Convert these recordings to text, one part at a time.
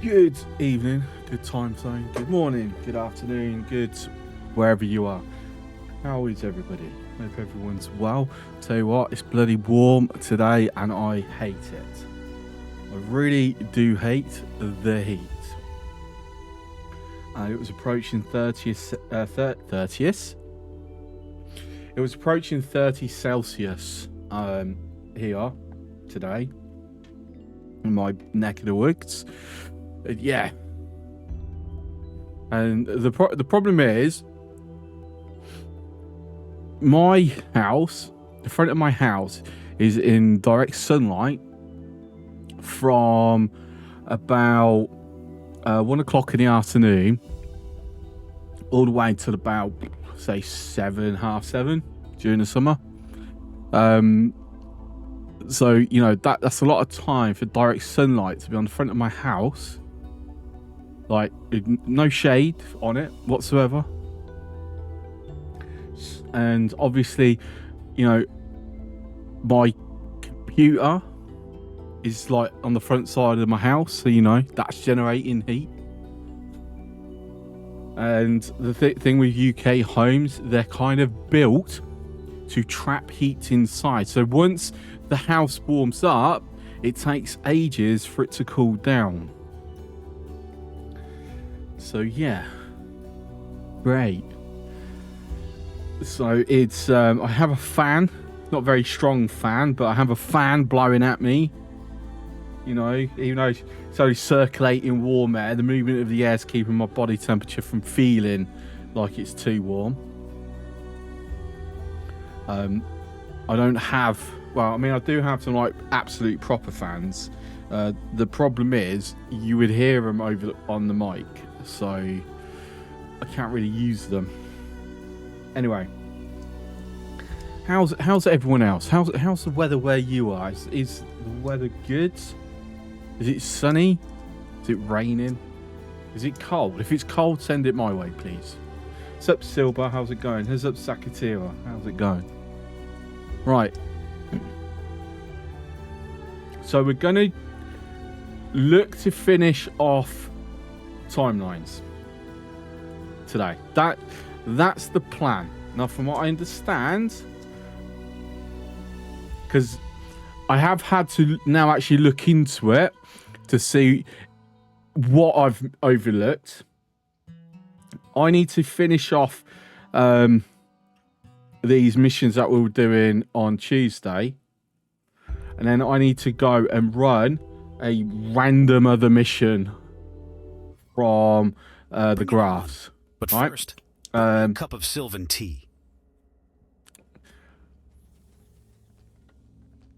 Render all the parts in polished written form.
Good evening, good time zone, good morning, good afternoon, good wherever you are. How is everybody? Hope everyone's well. Tell you what, it's bloody warm today and I hate it. I really do hate the heat. It was approaching 30th. It was approaching 30 Celsius here today in my neck of the woods. Yeah. And the problem is, my house, the front of my house, is in direct sunlight from about 1 o'clock in the afternoon all the way till about, say, 7, half 7 during the summer. So, you know, that's a lot of time for direct sunlight to be on the front of my house. Like, no shade on it whatsoever. And obviously, you know, my computer is like on the front side of my house. So, you know, that's generating heat. And the thing with UK homes, they're kind of built to trap heat inside. So once the house warms up, it takes ages for it to cool down. So yeah, great. So it's I have a fan, not a very strong fan, but I have a fan blowing at me. You know, even though it's only circulating warm air, the movement of the air is keeping my body temperature from feeling like it's too warm. I don't have, well, I mean, I do have some like absolute proper fans. The problem is you would hear them over on the mic, so I can't really use them. Anyway, how's everyone else? How's the weather where you are? Is the weather good? Is it sunny? Is it raining? Is it cold? If it's cold, send it my way, please. What's up, Silver? How's it going? What's up, Sakatira? How's it going? Right. So we're going to look to finish off timelines today. That's the plan. Now, from what I understand, because I have had to now actually look into it to see what I've overlooked. I need to finish off these missions that we were doing on Tuesday, and then I need to go and run a random other mission from the graphs. But right? first, a cup of Sylvan tea.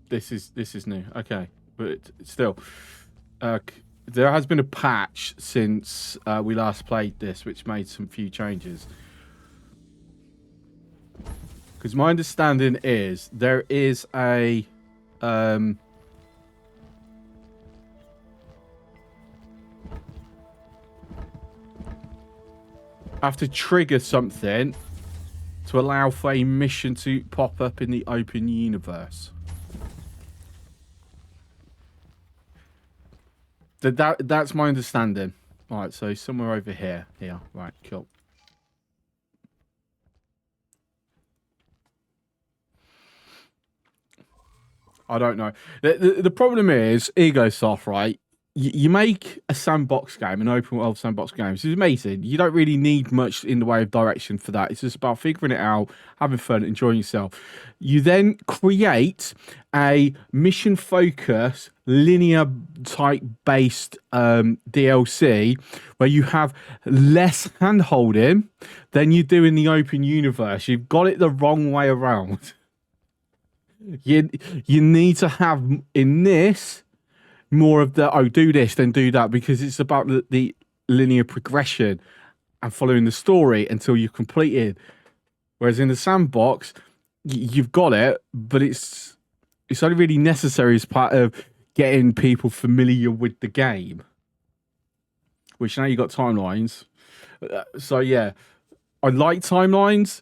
This is new, okay, but still, there has been a patch since we last played this, which made some few changes. Because my understanding is there is a have to trigger something to allow for a mission to pop up in the open universe. That's my understanding. All right, so somewhere over here. Yeah, right, cool. I don't know. The problem is, Egosoft, right? You make a sandbox game, an open world sandbox game. It's amazing. You don't really need much in the way of direction for that. It's just about figuring it out, having fun, enjoying yourself. You then create a mission focus, linear type based DLC where you have less hand holding than you do in the open universe. You've got it the wrong way around. You need to have in this more of the do this then do that, because it's about the linear progression and following the story until you complete it. Whereas in the sandbox, you've got it, but it's only really necessary as part of getting people familiar with the game. Which now you've got timelines. So yeah, I like timelines.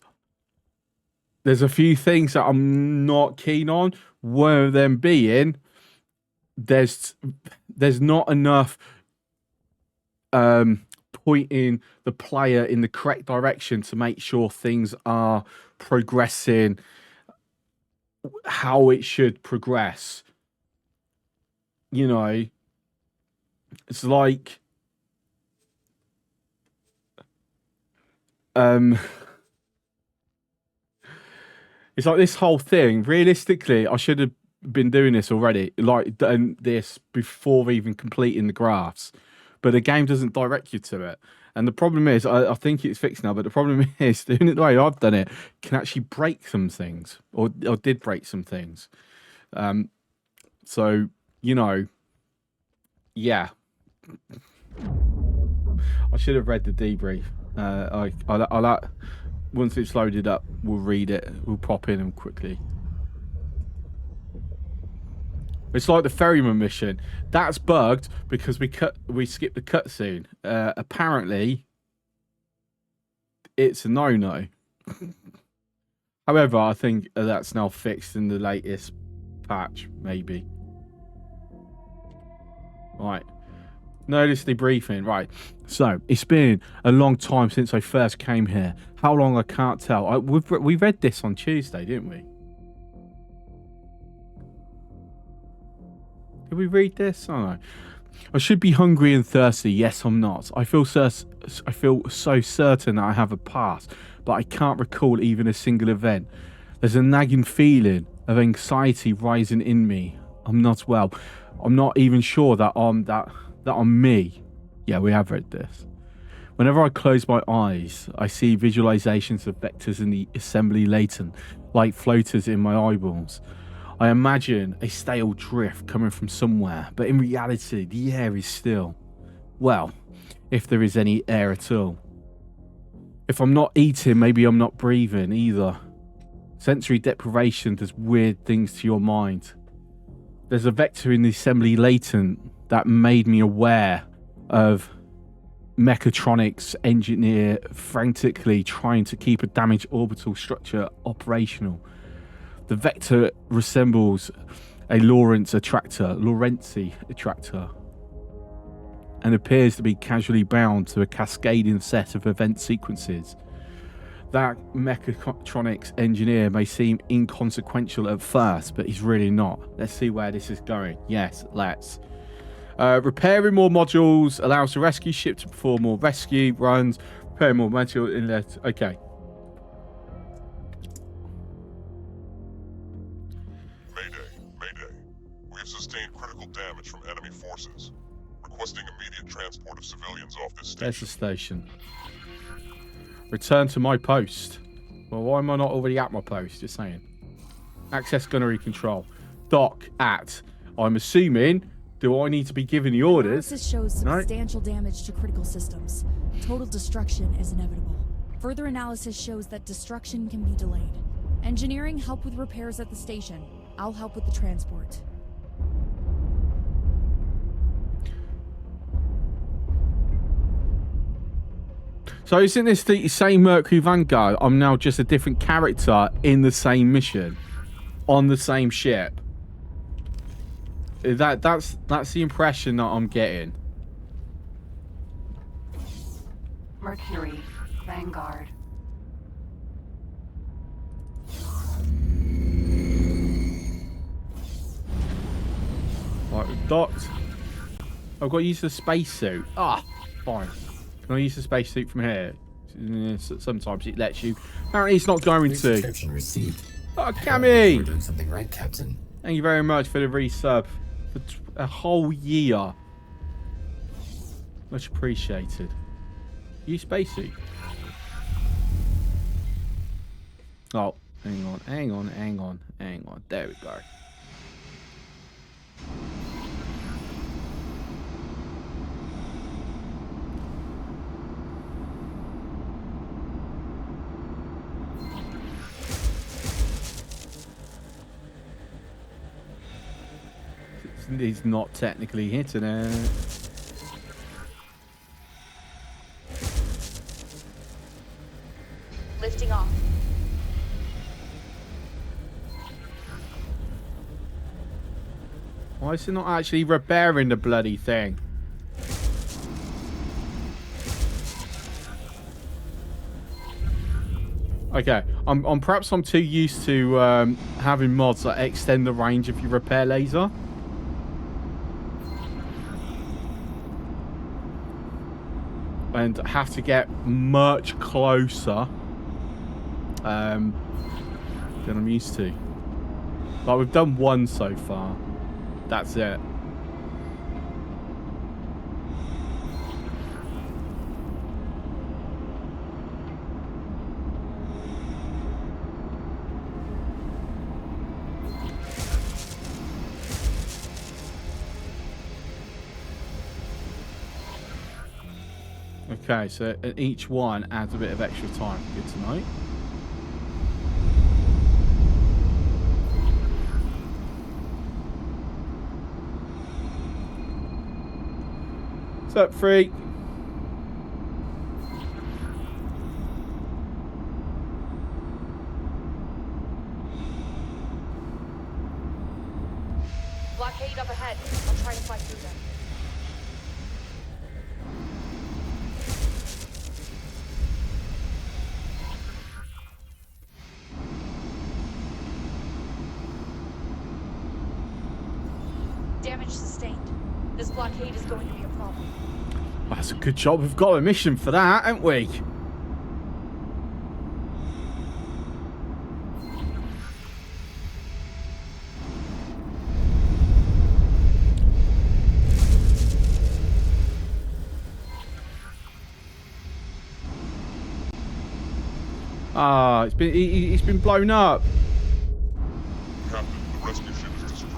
There's a few things that I'm not keen on. One of them being there's not enough pointing the player in the correct direction to make sure things are progressing how it should progress. You know, it's like it's like this whole thing. Realistically, I should have been doing this already, like done this before even completing the graphs. But the game doesn't direct you to it. And the problem is, I think it's fixed now, but the problem is, doing it the way I've done it can actually break some things, or did break some things. So, you know, yeah. I should have read the debrief. I'll once it's loaded up, we'll read it. We'll pop in and quickly. It's like the ferryman mission. That's bugged because we skipped the cutscene. Apparently, it's a no-no. However, I think that's now fixed in the latest patch, maybe. Right. Notice the briefing. Right. So, it's been a long time since I first came here. How long, I can't tell. We read this on Tuesday, didn't we? Did we read this? I don't know. I should be hungry and thirsty. Yes, I'm not. I feel so certain that I have a past, but I can't recall even a single event. There's a nagging feeling of anxiety rising in me. I'm not well. I'm not even sure that I'm me. Yeah, we have read this. Whenever I close my eyes, I see visualizations of vectors in the assembly latent, like floaters in my eyeballs. I imagine a stale drift coming from somewhere, but in reality, the air is still. Well, if there is any air at all. If I'm not eating, maybe I'm not breathing either. Sensory deprivation does weird things to your mind. There's a vector in the assembly latent that made me aware of mechatronics engineer frantically trying to keep a damaged orbital structure operational. The vector resembles a Lorentz attractor, and appears to be casually bound to a cascading set of event sequences. That mechatronics engineer may seem inconsequential at first, but he's really not. Let's see where this is going. Yes, let's. Repairing more modules allows the rescue ship to perform more rescue runs. Repairing more modules inlet. Okay. Mayday. We have sustained critical damage from enemy forces. Requesting immediate transport of civilians off this station. There's the station. Return to my post. Well, why am I not already at my post? Just saying. Access gunnery control. Dock at. I'm assuming. Do I need to be giving the orders? Analysis shows substantial damage to critical systems. Total destruction is inevitable. Further analysis shows that destruction can be delayed. Engineering, help with repairs at the station. I'll help with the transport. So isn't this the same Mercury Vanguard? I'm now just a different character in the same mission, on the same ship. That's the impression that I'm getting. Mercury Vanguard. Right, docked. I've got to use the spacesuit. Ah, fine. Can I use the spacesuit from here? Sometimes it lets you. Apparently it's not going to. Subscription received. Oh, Cammy! We're doing something right, Captain. Thank you very much for the resub. For a whole year. Much appreciated. Use spacesuit. Oh, hang on. There we go. He's not technically hitting it. Lifting off. Why is it not actually repairing the bloody thing? Okay, I'm perhaps I'm too used to having mods that extend the range of your repair laser. And have to get much closer than I'm used to. Like, we've done one so far. That's it. Okay, so each one adds a bit of extra time. Good to know. What's up, freak? Blockade up ahead. I'll try to fight through them. Damage sustained. This blockade is going to be a problem. That's a good job. We've got a mission for that, haven't we? Ah, it's been blown up. Captain, the rescue ship is destroyed,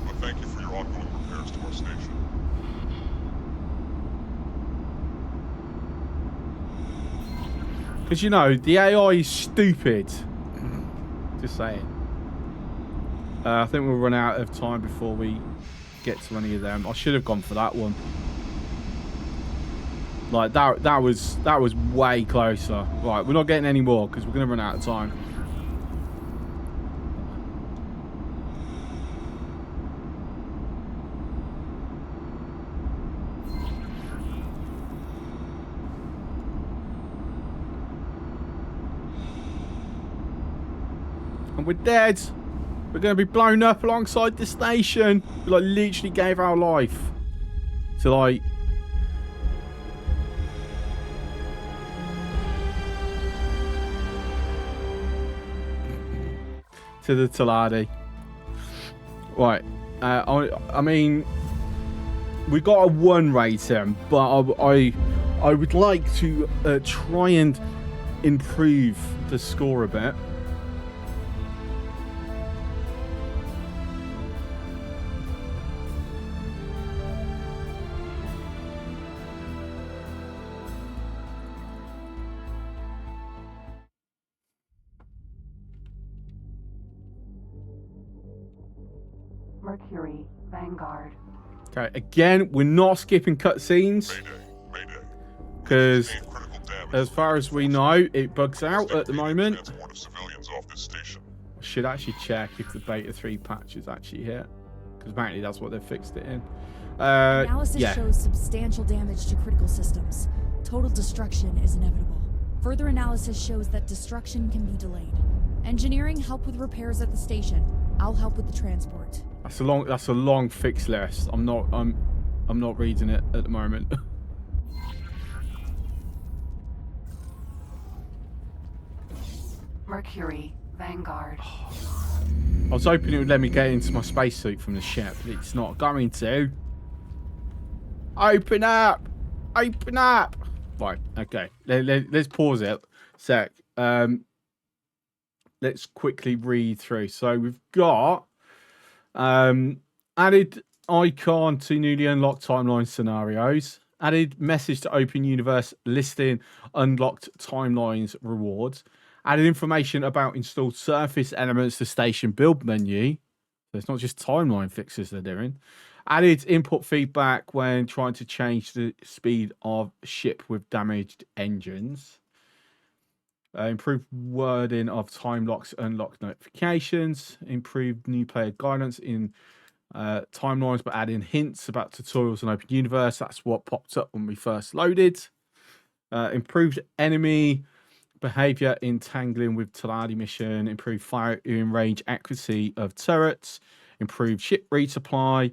but thank you for your ongoing repairs to our station. Because, you know, the AI is stupid. Just saying. I think we'll run out of time before we get to any of them. I should have gone for that one. Like, that was way closer. Right, we're not getting any more because we're going to run out of time. And we're dead. We're going to be blown up alongside the station. We, like, literally gave our life to, like... to the Taladi. Right. I mean, we got a 1 rating, but I would like to try and improve the score a bit. Mercury, Vanguard. Okay, again, we're not skipping cutscenes Mayday. because, Sustained critical damage as far as we know, it bugs out at the moment. Transport of civilians off this station. I should actually check if the beta 3 patch is actually here, because apparently that's what they've fixed it in. Analysis Yeah. shows substantial damage to critical systems. Total destruction is inevitable. Further analysis shows that destruction can be delayed. Engineering, help with repairs at the station. I'll help with the transport. That's a long fix list. I'm not reading it at the moment. Mercury, Vanguard. I was hoping it would let me get into my spacesuit from the ship, but it's not going to. Open up! Open up! Right, okay. Let's pause it a sec. Let's quickly read through. So we've got added icon to newly unlocked timeline scenarios. Added message to open universe listing unlocked timelines rewards. Added information about installed surface elements to station build menu. So it's not just timeline fixes they're doing. Added input feedback when trying to change the speed of ship with damaged engines. Improved wording of time locks, unlock notifications. Improved new player guidance in timelines, but adding hints about tutorials and open universe. That's what popped up when we first loaded. Improved enemy behavior entangling with Taladi mission, improved firing range accuracy of turrets, improved ship resupply,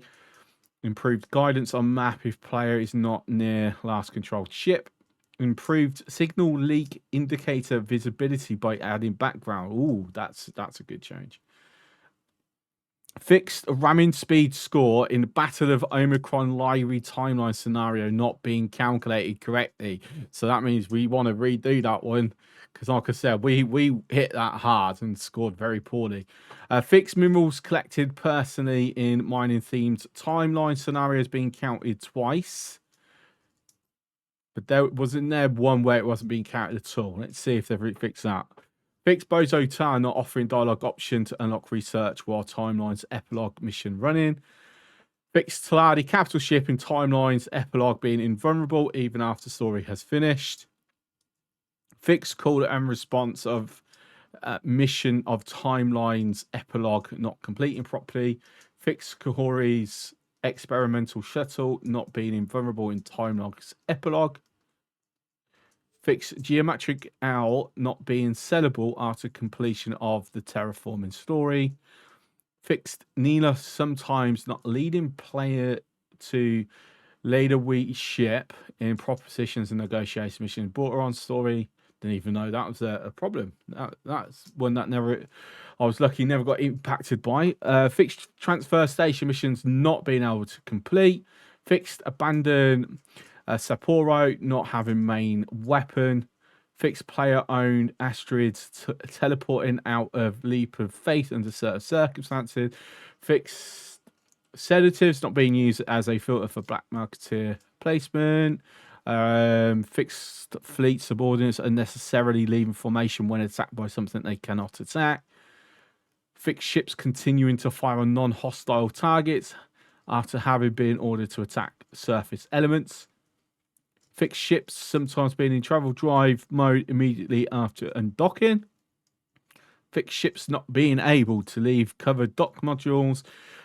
improved guidance on map if player is not near last controlled ship, improved signal leak indicator visibility by adding background. Ooh, that's a good change. Fixed ramming speed score in the Battle of Omicron library timeline scenario not being calculated correctly. So that means we want to redo that one because, like I said, we hit that hard and scored very poorly. Fixed minerals collected personally in mining themed timeline scenarios being counted twice. But there wasn't there one where it wasn't being counted at all. Let's see if they've fixed that. Fixed Bozo Tower not offering dialogue option to unlock research while Timeline's epilogue mission running. Fixed Taladi capital ship in Timeline's epilogue being invulnerable even after story has finished. Fixed call and response of mission of Timeline's epilogue not completing properly. Fixed Kahori's experimental shuttle not being invulnerable in Timeline's epilogue. Fix Geometric Owl not being sellable after completion of the terraforming story. Fixed Neela sometimes not leading player to later week ship in propositions and negotiation mission. Brought her on story. Didn't even know that was a problem. That's one that I was lucky never got impacted by. Fixed transfer station missions not being able to complete. Fixed abandon Sapporo not having main weapon. Fixed player owned asteroids teleporting out of leap of faith under certain circumstances. Fixed sedatives not being used as a filter for black marketeer placement. Fixed fleet subordinates unnecessarily leaving formation when attacked by something they cannot attack. Fixed ships continuing to fire on non-hostile targets after having been ordered to attack surface elements. Fixed ships sometimes being in travel drive mode immediately after undocking. Fixed ships not being able to leave covered dock modules.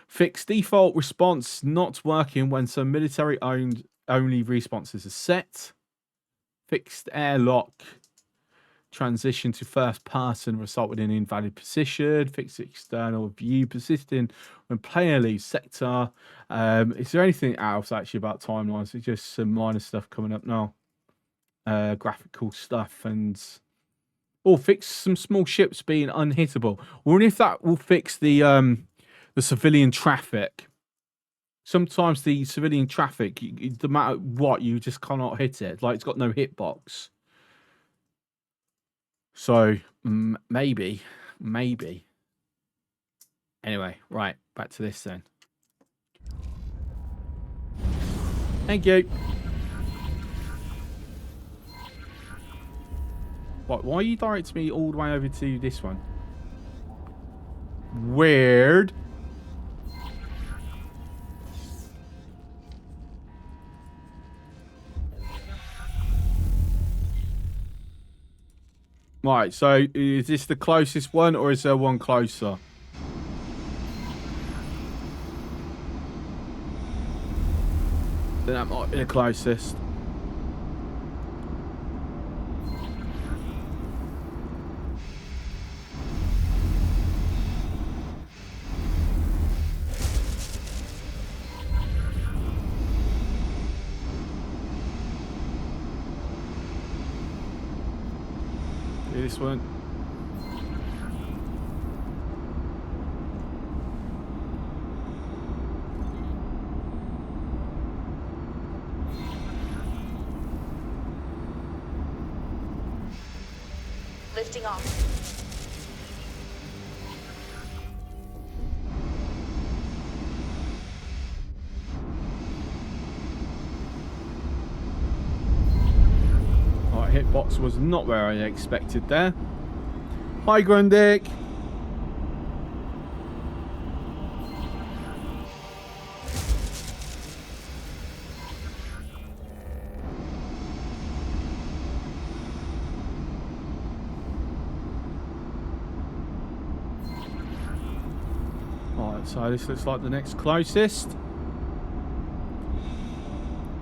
Fixed default response not working when some military owned only responses are set. Fixed airlock transition to first person resulted in invalid position. Fixed external view persisting when player leaves sector. Is there anything else actually about timelines? It's just some minor stuff coming up now. Graphical stuff and fix some small ships being unhittable. Wonder if that will fix the civilian traffic. Sometimes the civilian traffic, no matter what, you just cannot hit it. Like, it's got no hitbox. So, maybe. Anyway, right, back to this then. Thank you. What? Why are you directing me all the way over to this one? Weird. Right, so is this the closest one or is there one closer? Then that might be the closest. This one. Lifting off. Hitbox was not where I expected there. Hi, Grundick. Alright, so this looks like the next closest.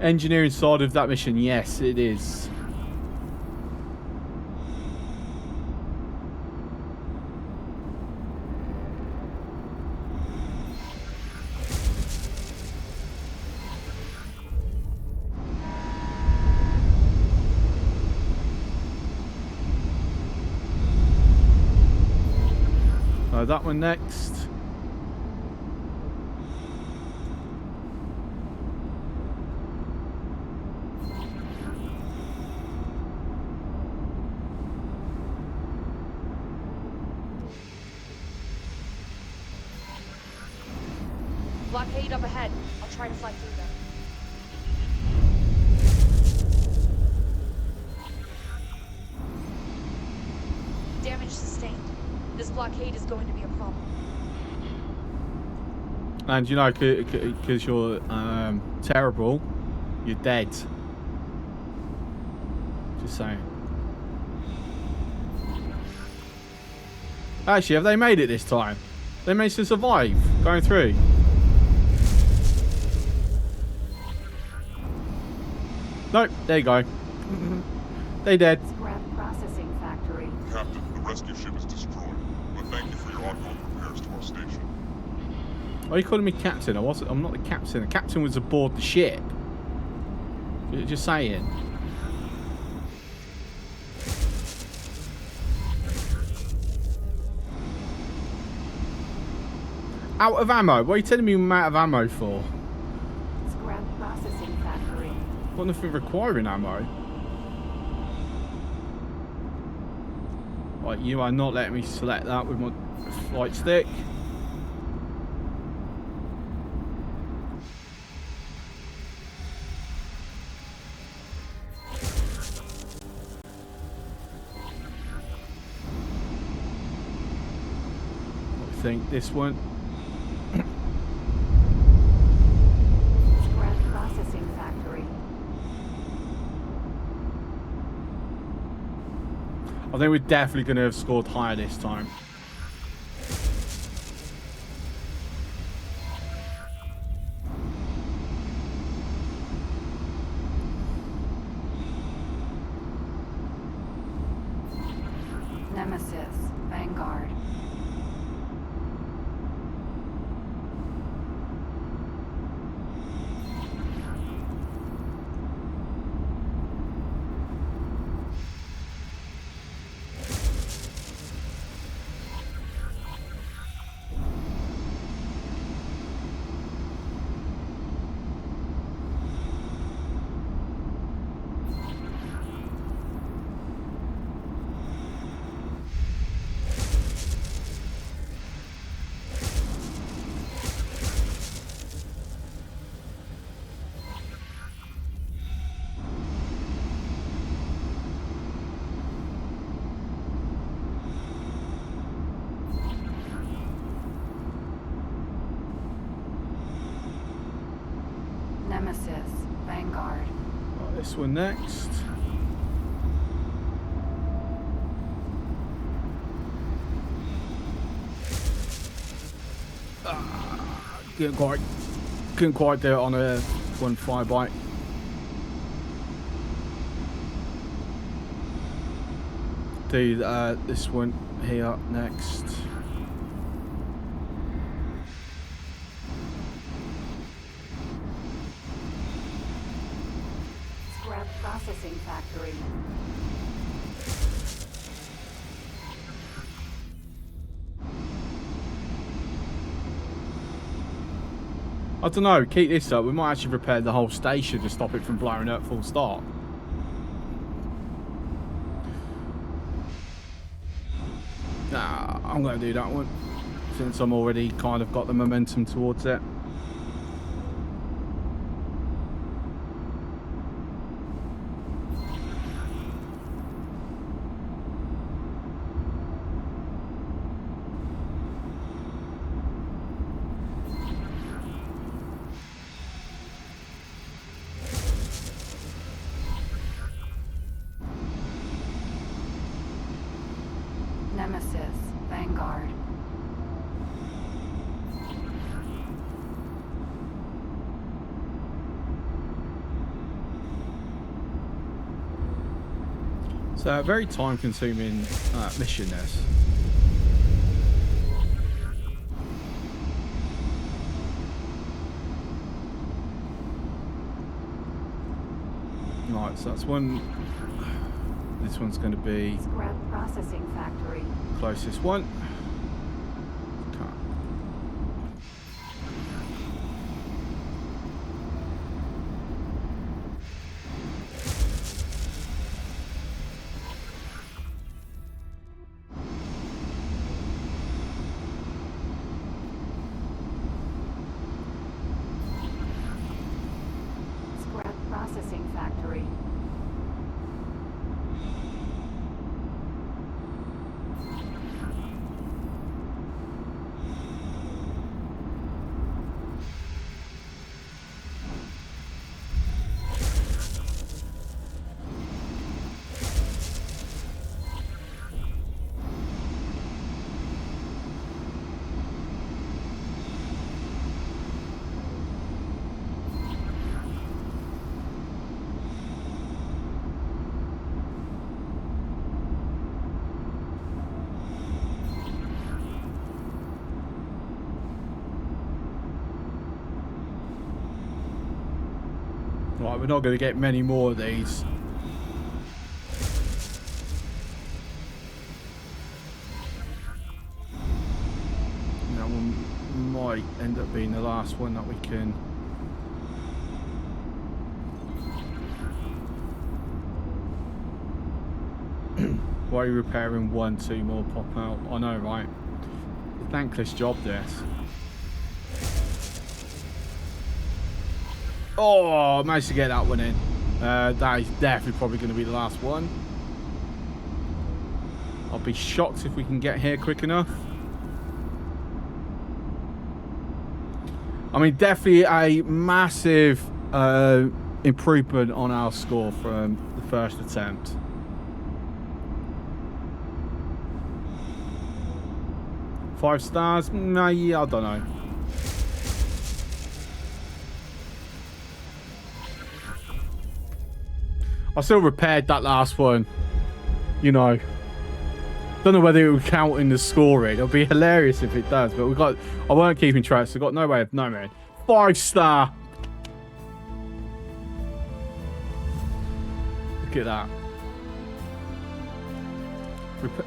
Engineering side of that mission, yes, it is. So that one next. Blockade up ahead. I'll try to fly through them. Damage sustained. This blockade is going to be a problem. And you know, because you're terrible, you're dead. Just saying. Actually, have they made it this time? They managed to survive going through. Nope, there you go. They dead. Scrap processing factory. Captain, the rescue ship is destroyed, but thank you for your ongoing repairs to our station. Why are you calling me captain? I'm not the captain. The captain was aboard the ship. Just saying. Out of ammo? What are you telling me I'm out of ammo for? Scrap processing factory. Got nothing requiring ammo. Right, you are not letting me select that with my flight stick. I think this one. Scrap processing factory. I think we're definitely going to have scored higher this time. Nemesis. Vanguard. Nemesis. Vanguard. Right, this one next. Couldn't quite do it on a one fire bike. Do this one here next. Scrap processing factory. I don't know, keep this up. We might actually repair the whole station to stop it from blowing up full stop. Nah, I'm going to do that one since I'm already kind of got the momentum towards it. Nemesis. Vanguard. So a very time-consuming mission, this. Right, so that's one. This one's going to be Scrap processing factory. closest one. factory. Right, we're not going to get many more of these. That one might end up being the last one that we can. Why are you repairing one, two more pop out? I know, right? It's a thankless job, this. Oh, I managed to get that one in. That is definitely probably going to be the last one. I'll be shocked if we can get here quick enough. I mean, definitely a massive improvement on our score from the first attempt. Five stars? Nah, yeah, I don't know. I still repaired that last one. You know. Don't know whether it would count in the scoring. It'll be hilarious if it does, but I weren't keeping track, so I got no way of knowing. 5-star. Look at that.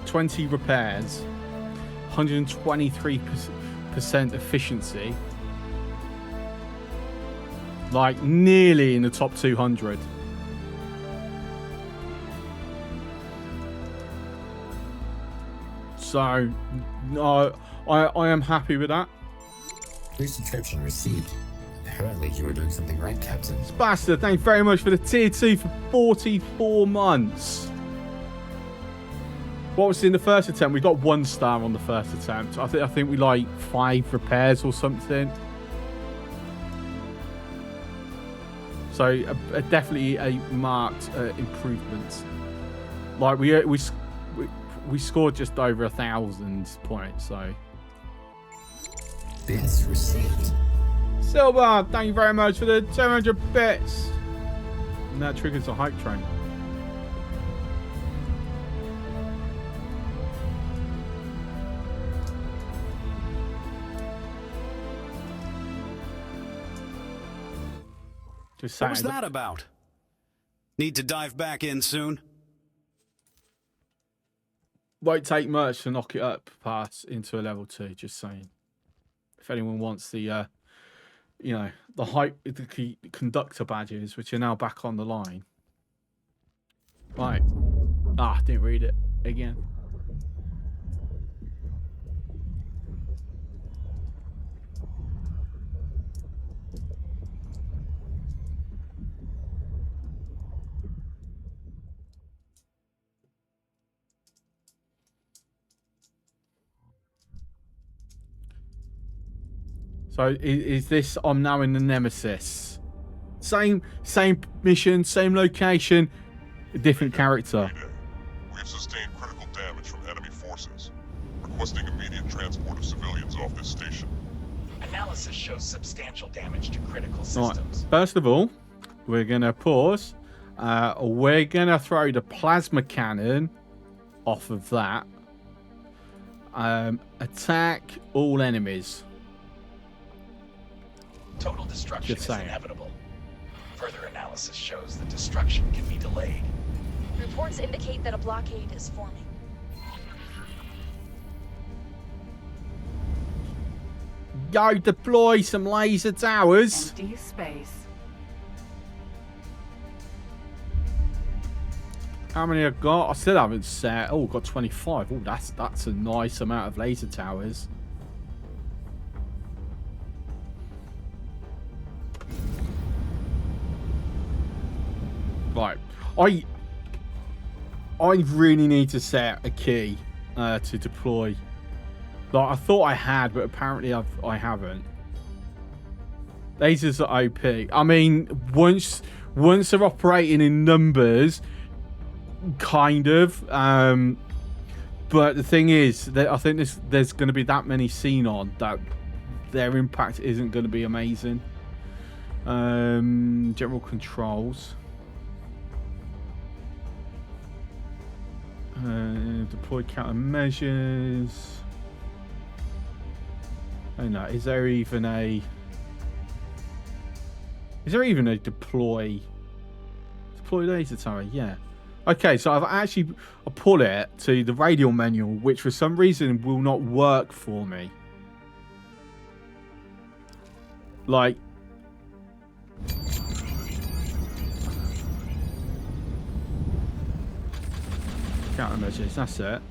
20 repairs. 123% efficiency. Like nearly in the top 200. So, no, I am happy with that. New subscription received. Apparently you were doing something right, Captain. Bastard, thank you very much for the tier 2 for 44 months. What was in the first attempt? We got 1 star on the first attempt. I think we like 5 repairs or something. So definitely a marked improvement. Like we scored just over 1,000 points. So Bits received. Silver, thank you very much for the 200 bits. And that triggers a hype train. Just What was saying. that about? Need to dive back in soon? Won't take much to knock it up past into a level 2, just saying. If anyone wants the you know, the conductor badges, which are now back on the line. Right. Ah, didn't read it again. So is this? I'm now in the Nemesis. Same mission, same location, a different character. We have sustained critical damage from enemy forces. Requesting immediate transport of civilians off this station. Analysis shows substantial damage to critical Right. systems. First of all, we're gonna pause. We're gonna throw the plasma cannon off of that. Attack all enemies. Total destruction Just is saying. inevitable. Further analysis shows that destruction can be delayed. Reports indicate that a blockade is forming. Go deploy some laser towers. Empty space. How many I got? I still haven't set. Oh, got 25. Oh, that's a nice amount of laser towers. Right. I really need to set a key to deploy. Like, I thought I had, but apparently I haven't. Lasers are OP. I mean, once they're operating in numbers, kind of. But the thing is that I think there's going to be that many xenon that their impact isn't going to be amazing. General controls. Deploy countermeasures. Oh no, is there even a deploy laser turret? Yeah. Okay, so I put it to the radial manual, which for some reason will not work for me. Like, countermeasures, that's it.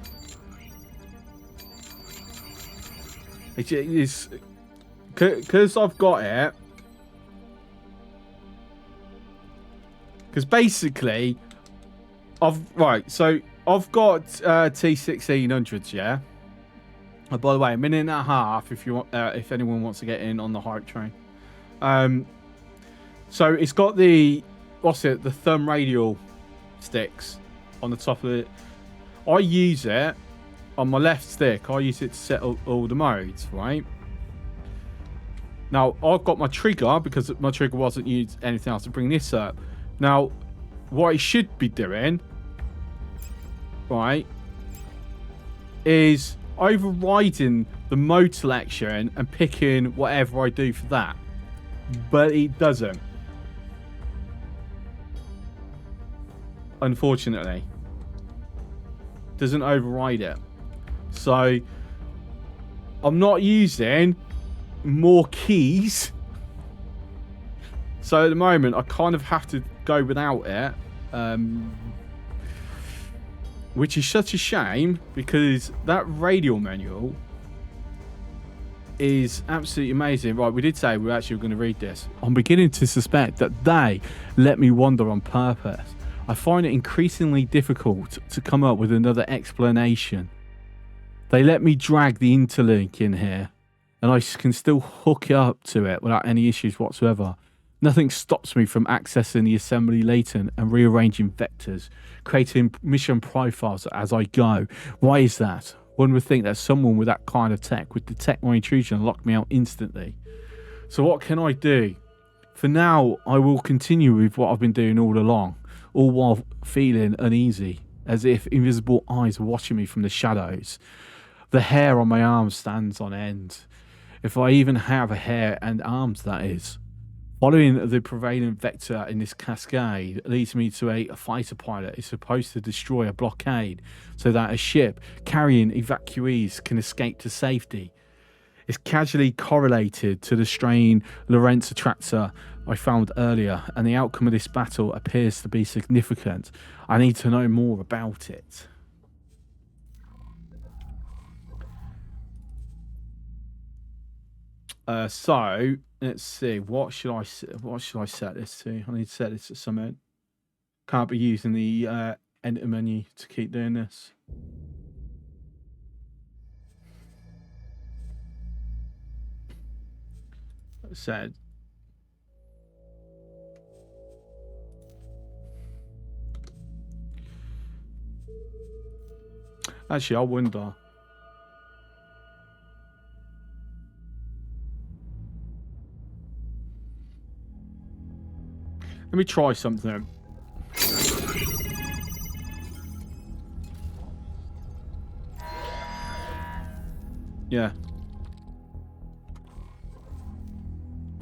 It's because I've got it. Because basically, I've got T1600s, yeah. Oh, by the way, a minute and a half if you want, if anyone wants to get in on the hype train. So it's got the the thumb radial sticks on the top of it. I use it on my left stick. I use it to set all the modes, right? Now I've got my trigger because my trigger wasn't used anything else to bring this up. Now, what I should be doing, right, is overriding the mode selection and picking whatever I do for that. But it doesn't. Unfortunately. Doesn't override it. So, I'm not using more keys. So at the moment, I kind of have to go without it. Which is such a shame, because that radial manual is absolutely amazing. Right, we did say we were actually going to read this. I'm beginning to suspect that they let me wander on purpose. I find it increasingly difficult to come up with another explanation. They let me drag the interlink in here, and I can still hook it up to it without any issues whatsoever. Nothing stops me from accessing the assembly latent and rearranging vectors, creating mission profiles as I go. Why is that? One would think that someone with that kind of tech would detect my intrusion and lock me out instantly. So what can I do? For now, I will continue with what I've been doing all along, all while feeling uneasy, as if invisible eyes are watching me from the shadows. The hair on my arms stands on end. If I even have a hair and arms, that is. Following the prevailing vector in this cascade leads me to a fighter pilot is supposed to destroy a blockade so that a ship carrying evacuees can escape to safety. It's casually correlated to the strain Lorentz attractor I found earlier, and the outcome of this battle appears to be significant. I need to know more about it. So let's see. What should I set this to? I need to set this to something. Can't be using the enter menu to keep doing this. Said. Actually, I wonder. Let me try something. Yeah.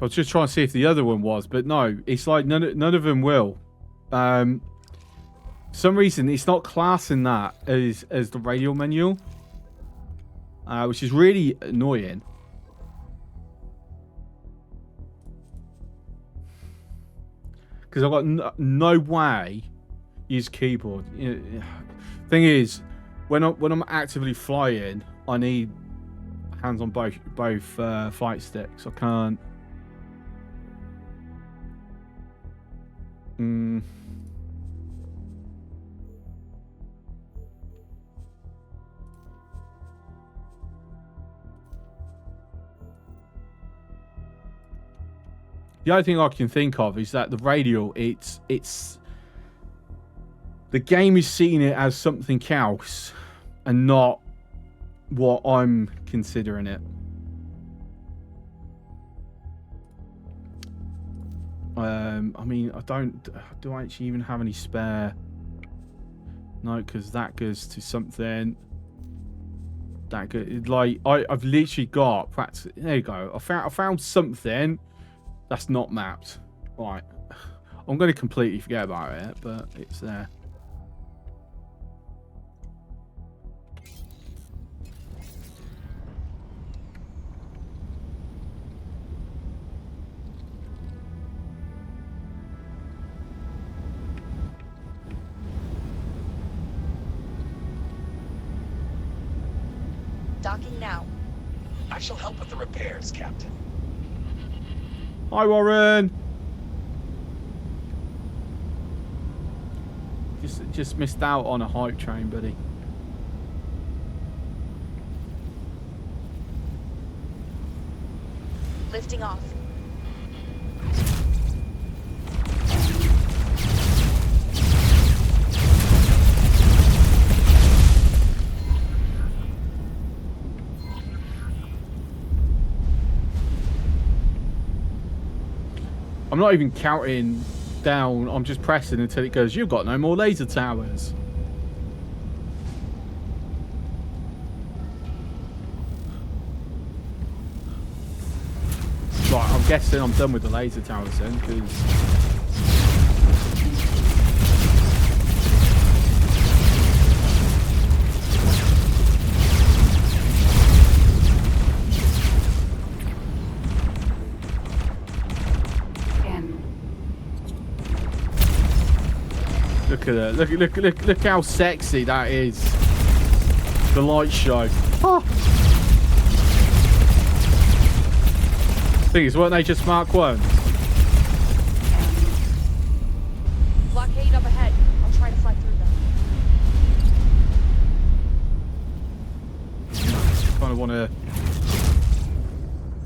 I was just trying to see if the other one was, but no, it's like none of them will. For some reason, it's not classing that as the radial manual, which is really annoying. Because I've got no way use keyboard. Thing is, when I'm actively flying, I need hands on both flight sticks. I can't. The only thing I can think of is that the radial, it's the game is seeing it as something else and not what I'm considering it. I mean, do I actually even have any spare? No, because that goes to something. That good, like I've literally got practice. There you go. I found something that's not mapped. Right, I'm going to completely forget about it, but it's there. Docking now. I shall help with the repairs, Captain. Hi, Warren. Just missed out on a hype train, buddy. Lifting off. I'm not even counting down. I'm just pressing until it goes, you've got no more laser towers. Right, I'm guessing I'm done with the laser towers then, because... Look at that. Look how sexy that is. The light show. Oh. Thing is, weren't they just Mark 1? Blockade up ahead. I'll try to fly through them. Kind of want to...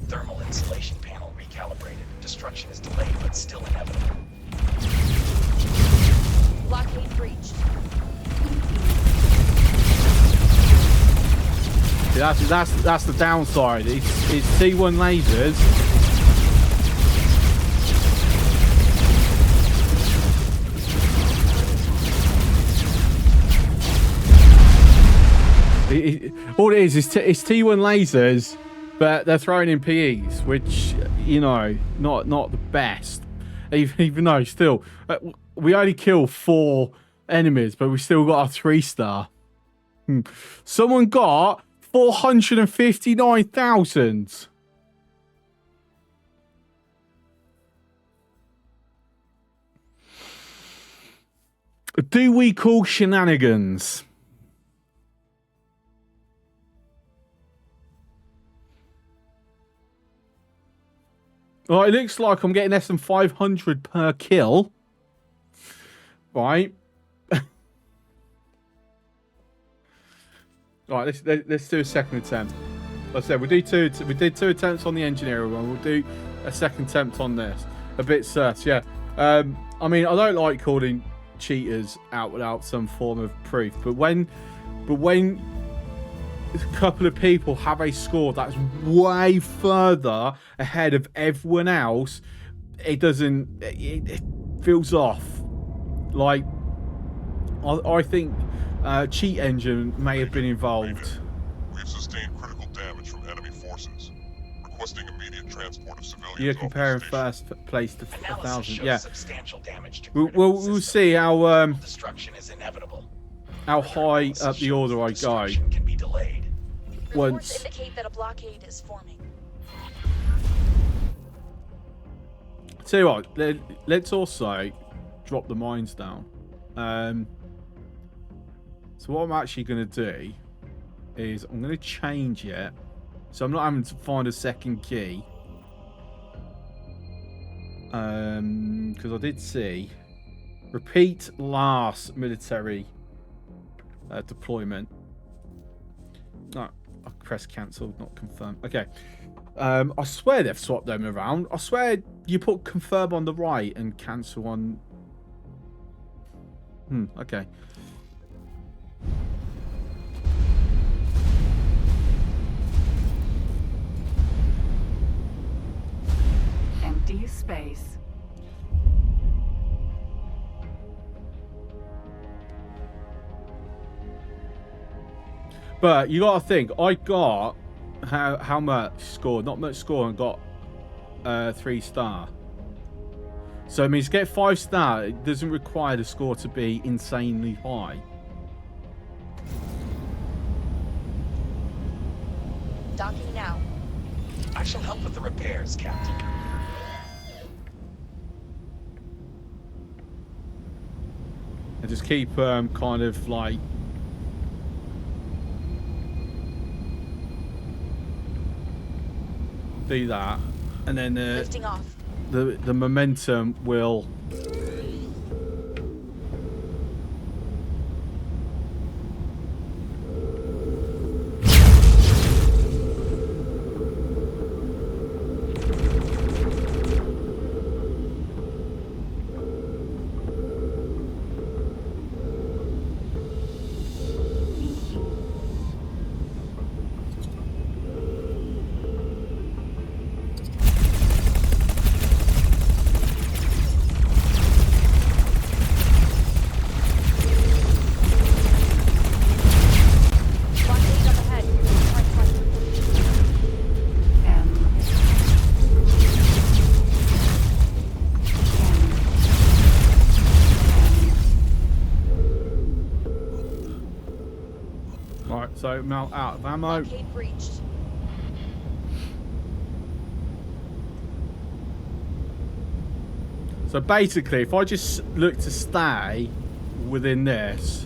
Thermal insulation panel recalibrated. Destruction is delayed, but still inevitable. Blockade breached. That's the downside. It's T1 lasers. All it is it's T1 lasers, but they're throwing in PEs, which, you know, not the best. Even though still, we only killed 4 enemies, but we still got a 3-star. Someone got 459,000. Do we call shenanigans? Well, it looks like I'm getting less than 500 per kill. Right. Right, let's do a second attempt. Like I said, we did 2 attempts on the engineering one. We'll do a second attempt on this. A bit sus, yeah. I mean, I don't like calling cheaters out without some form of proof, but when a couple of people have a score that's way further ahead of everyone else, it feels off. Like, I think cheat engine may have been involved. We have sustained critical damage from enemy forces. Requesting immediate transport of civilians. You're comparing first place to 1,000. Yeah. Substantial damage to We'll see how destruction is inevitable. how high up the order I go. Can be delayed. Reports indicate that a blockade is forming. Tell you what, let's also drop the mines down. So what I'm actually going to do is I'm going to change it, so I'm not having to find a second key. Because I did see repeat last military deployment. No, I press cancel, not confirm. Okay. I swear they've swapped them around. I swear you put confirm on the right and cancel on... okay. Empty space. But you gotta think, I got how much score? Not much score, and got 3-star. So it means to get 5-star, it doesn't require the score to be insanely high. Docking now. I shall help with the repairs, Captain. And just keep kind of like do that, and then Lifting off. the momentum will Blockade up ahead. Try to find M. right. So I'm out of ammo. blockade breached. So basically, if I just look to stay within this,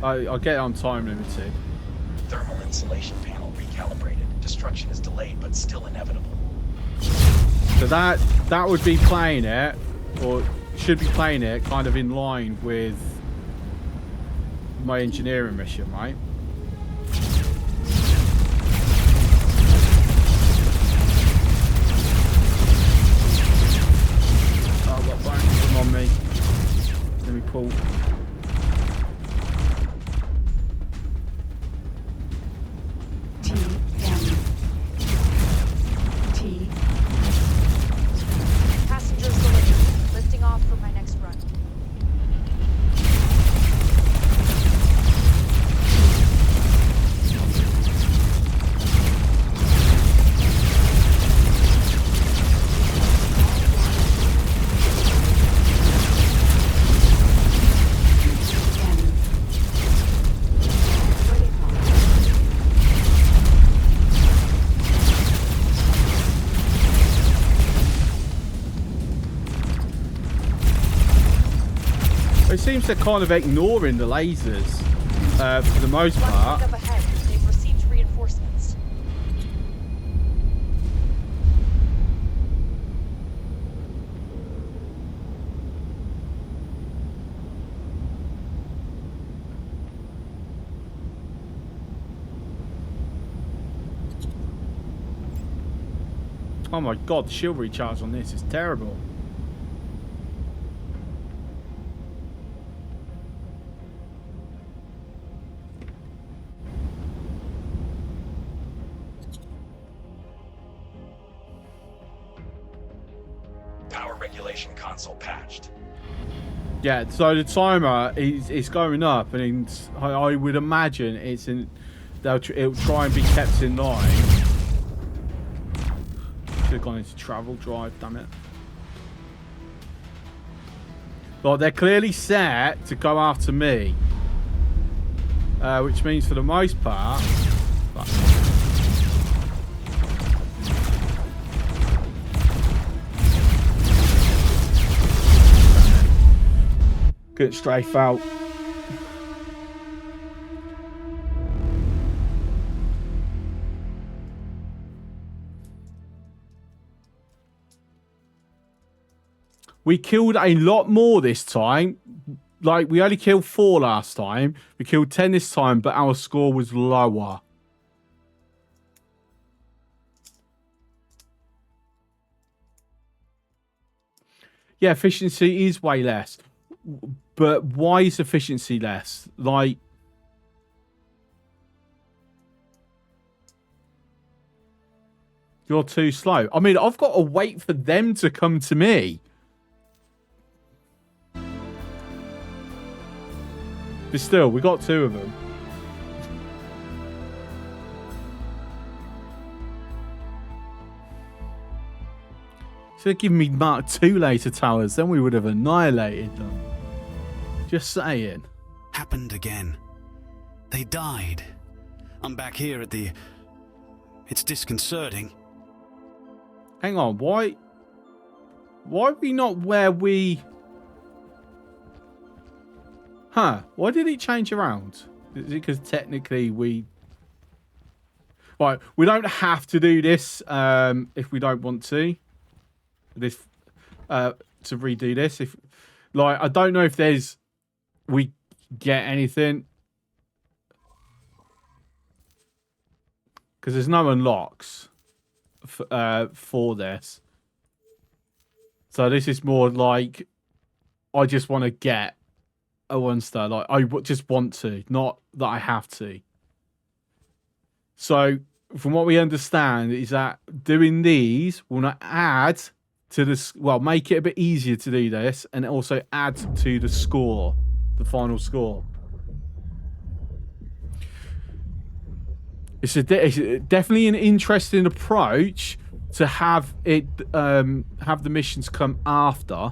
I get it on time limited. Thermal insulation panel recalibrated. Destruction is delayed, but still inevitable. So that would be playing it, or should be playing it, kind of in line with my engineering mission, right? Oh, I've got bones on me. Let me pull. T. M. T. Passengers delivered. Lifting off for my next run. It seems they're kind of ignoring the lasers for the most part. Blockade up ahead. They've received reinforcements. Oh my god, the shield recharge on this is terrible. Power regulation console patched. Yeah, so the timer is going up, and I would imagine it's in. It'll try and be kept in line. Should have gone into travel drive, damn it. But they're clearly set to go after me, which means for the most part. Couldn't strafe out. We killed a lot more this time. Like, we only killed 4 last time. We killed 10 this time, but our score was lower. Yeah, efficiency is way less. But why is efficiency less? Like, you're too slow. I mean, I've got to wait for them to come to me. But still, we got 2 of them. Should have given me Mark II laser towers, then we would have annihilated them. Just saying. Happened again. They died. I'm back here at the... It's disconcerting. Hang on, why are we not where we... Huh, why did it change around? Is it because technically we... Right, we don't have to do this if we don't want to. This to redo this. If like, I don't know if there's... we get anything. Because there's no unlocks for this. So this is more like, I just want to get a 1-star. Like, I just want to, not that I have to. So from what we understand is that doing these will not add to this, well, make it a bit easier to do this, and also add to the score, the final score. It's definitely an interesting approach to have it have the missions come after,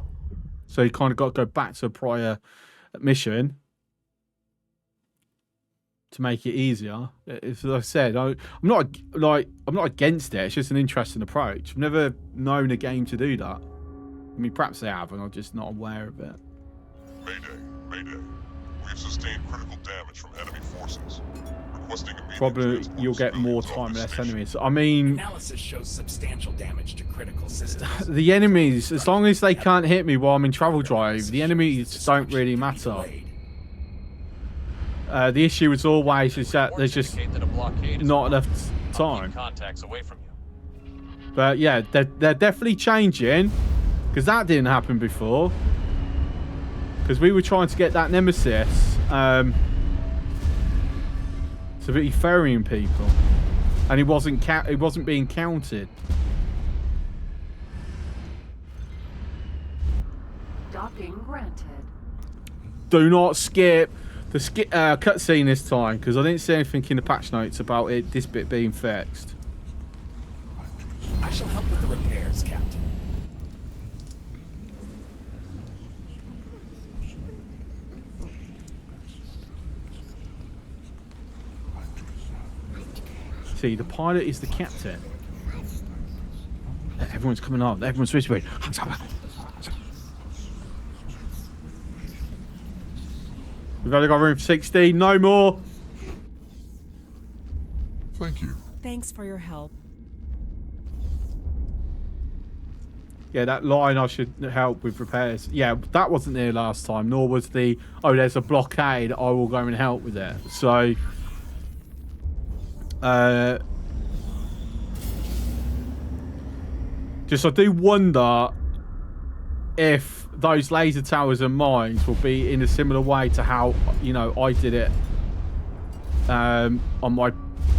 so you kind of got to go back to a prior mission to make it easier. As I said, I'm not against it. It's just an interesting approach. I've never known a game to do that. I mean, perhaps they have, and I'm just not aware of it. Mayday. We have sustained critical damage from enemy forces. Requesting immediate Probably transport you'll get more civilians off time, this less station. enemies. I mean, Analysis shows substantial damage to critical systems. the enemies, as long as they can't hit me while I'm in travel drive, the enemies don't really matter. The issue is always is that there's just not enough time. Contacts away from you. But yeah, they're definitely changing, because that didn't happen before. Because we were trying to get that Nemesis to be ferrying people, and he wasn't being counted. Docking granted. Do not skip the cutscene this time, because I didn't see anything in the patch notes about this bit being fixed. I shall help with the repairs, Captain. See, the pilot is the captain. Everyone's coming up. Everyone's whispering. We've only got room for 16. No more. Thank you. Thanks for your help. Yeah, that line, I should help with repairs. Yeah, that wasn't there last time, nor was the, oh, there's a blockade, I will go and help with it. So, just I do wonder if those laser towers and mines will be in a similar way to how, you know, I did it on my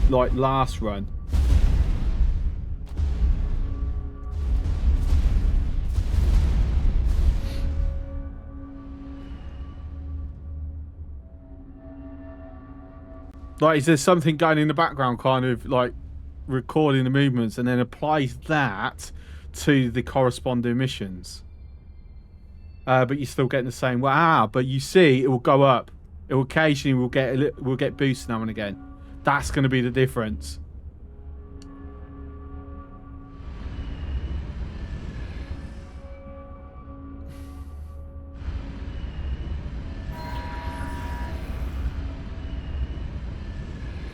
last run. Like, is there something going in the background, kind of like recording the movements, and then applies that to the corresponding missions? But you're still getting the same. But you see, it will go up. It will occasionally will get boosted now and again. That's going to be the difference.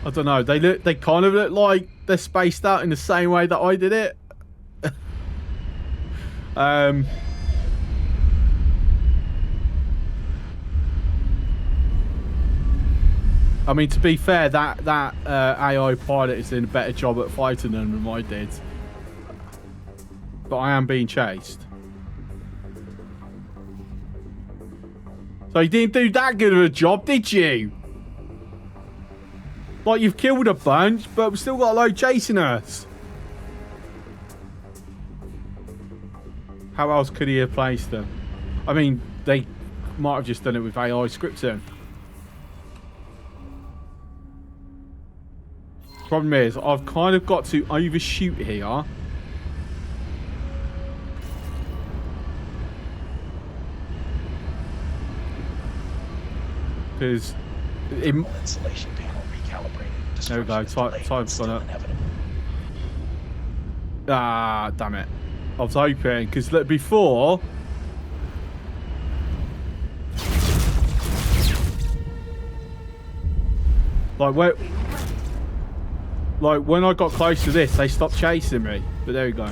I don't know. They kind of look like they're spaced out in the same way that I did it. I mean, to be fair, that AI pilot is doing a better job at fighting them than I did. But I am being chased. So you didn't do that good of a job, did you? Like, you've killed a bunch, but we've still got a load chasing us. How else could he have placed them? I mean, they might have just done it with AI scripting. Problem is, I've kind of got to overshoot here. Because Insulation panel recalibrated. There we go. Time's gone up. Ah, damn it. I was hoping, because look, before... Like, when I got close to this, they stopped chasing me. But there we go.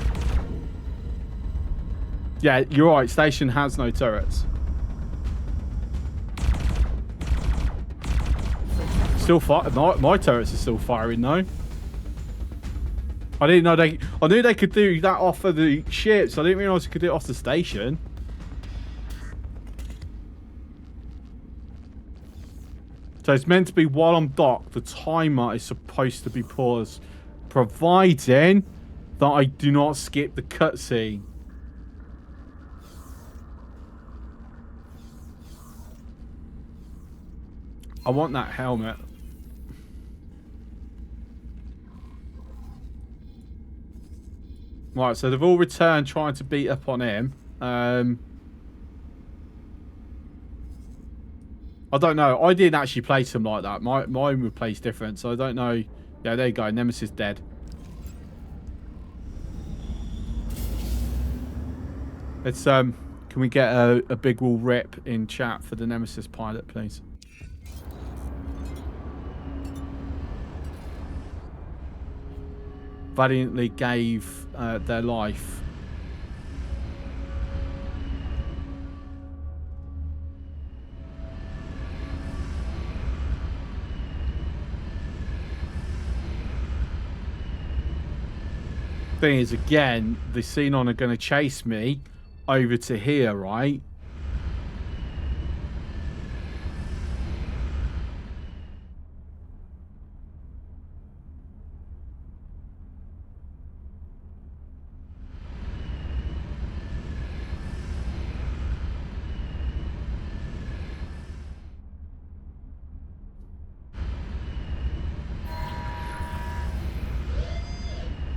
Yeah, you're right. Station has no turrets. Still fire. My turrets are still firing though. I didn't know they. I knew they could do that off of the ships. I didn't realize they could do it off the station. So it's meant to be while I'm docked, the timer is supposed to be paused, providing that I do not skip the cutscene. I want that helmet. Right, so they've all returned trying to beat up on him. I don't know. I didn't actually place him like that. Mine were placed different, so I don't know. Yeah, there you go. Nemesis dead. Let's can we get a big wall rip in chat for the Nemesis pilot, please? Valiantly gave their life. Thing is, again, the Xenon are going to chase me over to here, right?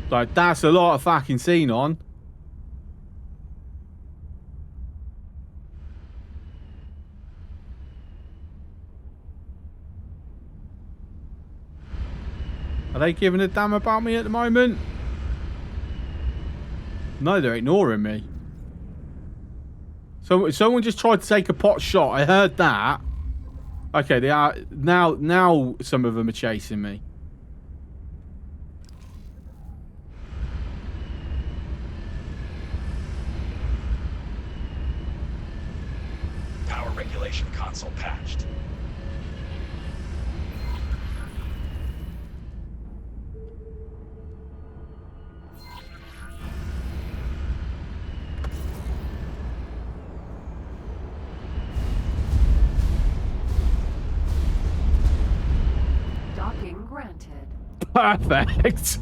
Like, that's a lot of fucking Xenon. Are they giving a damn about me at the moment? No, they're ignoring me. So someone just tried to take a pot shot. I heard that. Okay, they are now some of them are chasing me. Console patched. Docking granted. Perfect.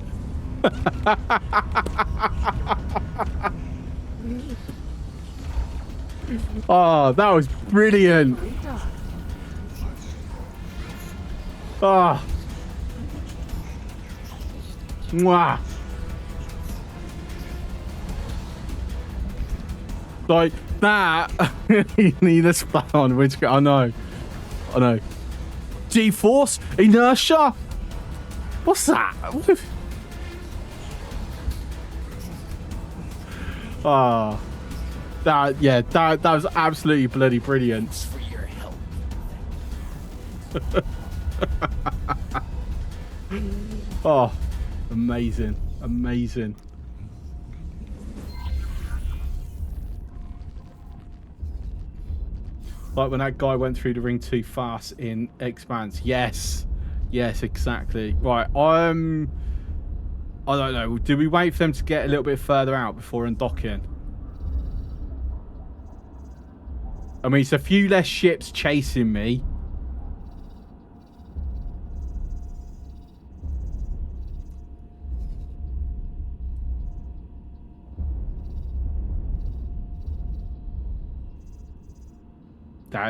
Oh, that was brilliant. Ah. Mwah. Like that. You need a spot on which I know. G-force, inertia. What's that? Ah. That was absolutely bloody brilliant. For your help. Oh, amazing. Amazing. Like when that guy went through the ring too fast in Expanse. Yes. Yes, exactly. Right, I don't know. Do we wait for them to get a little bit further out before undocking? I mean, it's a few less ships chasing me.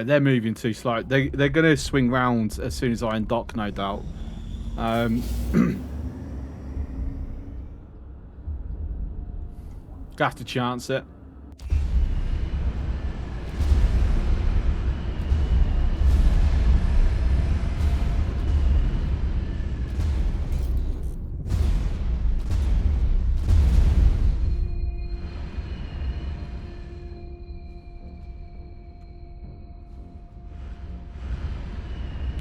They're moving too slow. They're going to swing round as soon as I undock, no doubt. Have to chance it.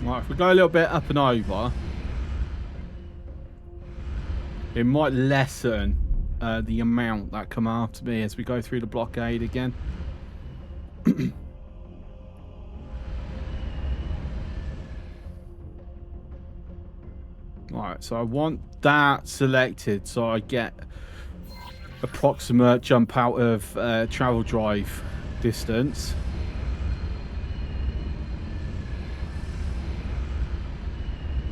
Right, if we go a little bit up and over, it might lessen the amount that come after me as we go through the blockade again. Right, so I want that selected so I get approximate jump out of travel drive distance.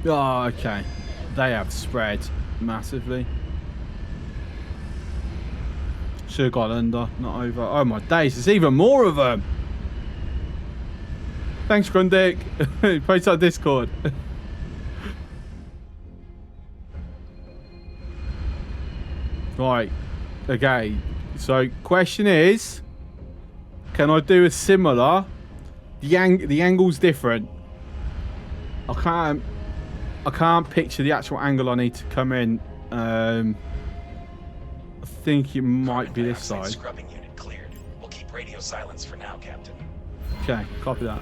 Oh, okay. They have spread massively. Should have got under, not over. Oh my days, there's even more of them. Thanks, Grundick. Post on Discord. Right. Okay. So, question is, can I do a similar? The angle's different. I can't picture the actual angle I need to come in. I think it might be this side. Scrubbing unit cleared. We'll keep radio silence for now, Captain. Okay, copy that.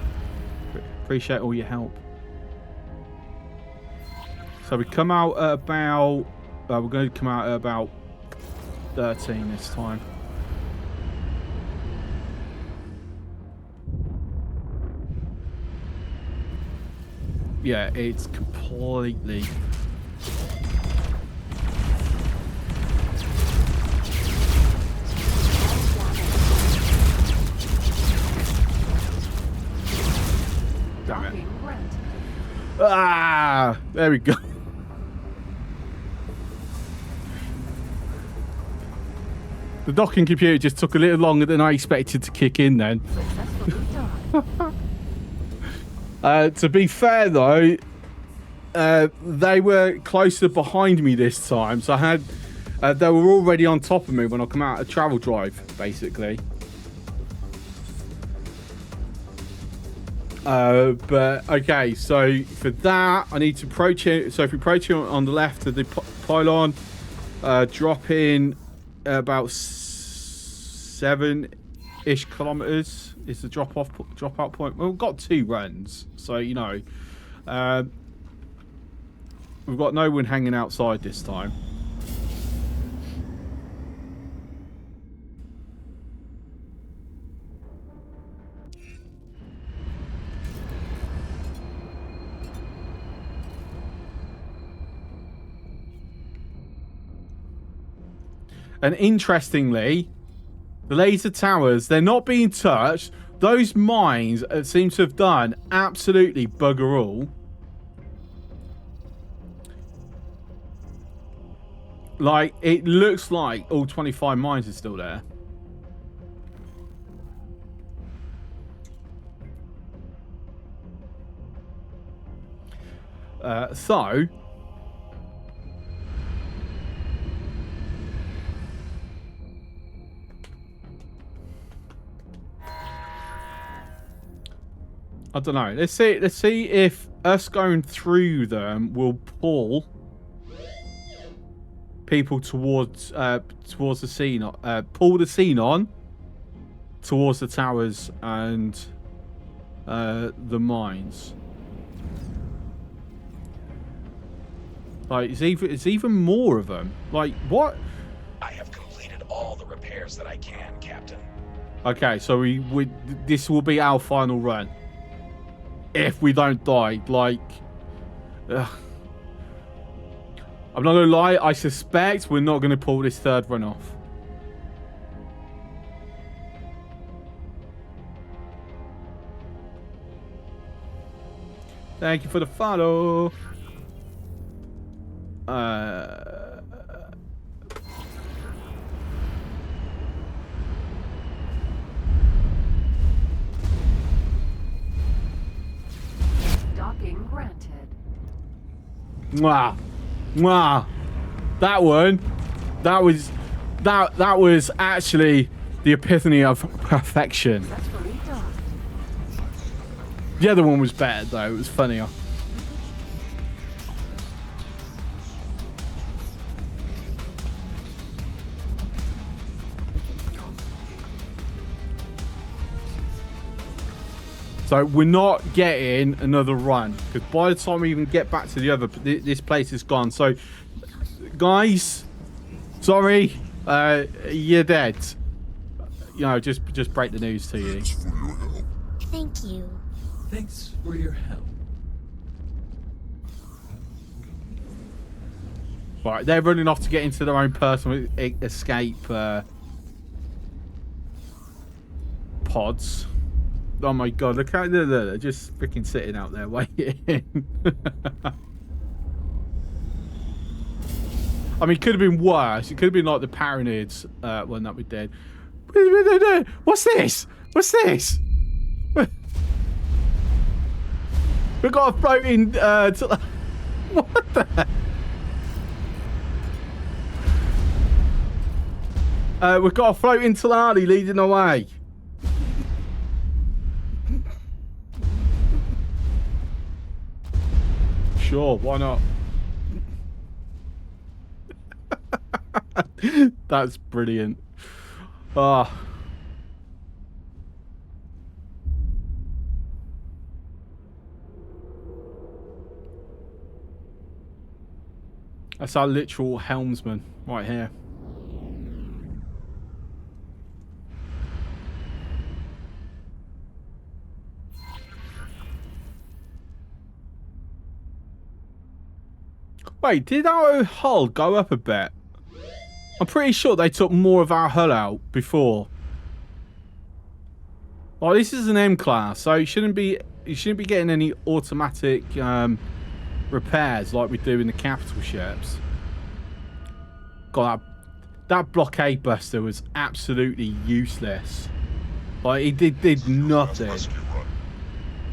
Appreciate all your help. So we come out at about... we're going to come out at about 13 this time. Yeah, it's completely... Damn it. Ah! There we go. The docking computer just took a little longer than I expected to kick in then. To be fair though, they were closer behind me this time, so I had they were already on top of me when I come out of travel drive, basically. But okay, so for that I need to approach it. So if we approach it on the left of the pylon, drop in about 7-ish kilometers is the drop out point. Well, we've got 2 runs, so you know, we've got no one hanging outside this time. And interestingly, the laser towers, they're not being touched. Those mines seem to have done absolutely bugger all. Like, it looks like all 25 mines are still there. So... I don't know. Let's see if us going through them will pull people towards the scene. Pull the scene on towards the towers and the mines. Like, it's even more of them. Like, what? I have completed all the repairs that I can, Captain. Okay, so this will be our final run. If we don't die, like... Ugh. I'm not going to lie, I suspect we're not going to pull this third run off. Thank you for the follow. Docking granted. Mwah. Mwah. That one. That was actually the epiphany of perfection. Successfully done. The other one was better though, it was funnier. So we're not getting another run because by the time we even get back to the other, this place is gone. So, guys, sorry, you're dead. You know, just break the news to you. Thank you. Thanks for your help. Right, they're running off to get into their own personal escape pods. Oh my god, look how they're just freaking sitting out there waiting. I mean, it could have been worse. It could have been like the Paranoids one that we did. What's this? What's this? We've got a floating... what the heck? We've got a floating Talali leading the way. Sure, why not? That's brilliant. Ah. That's our literal helmsman right here. Wait, did our hull go up a bit? I'm pretty sure they took more of our hull out before. Oh, this is an M class, so you shouldn't be getting any automatic repairs like we do in the capital ships. God, that blockade buster was absolutely useless. Like it did nothing. Rescue run.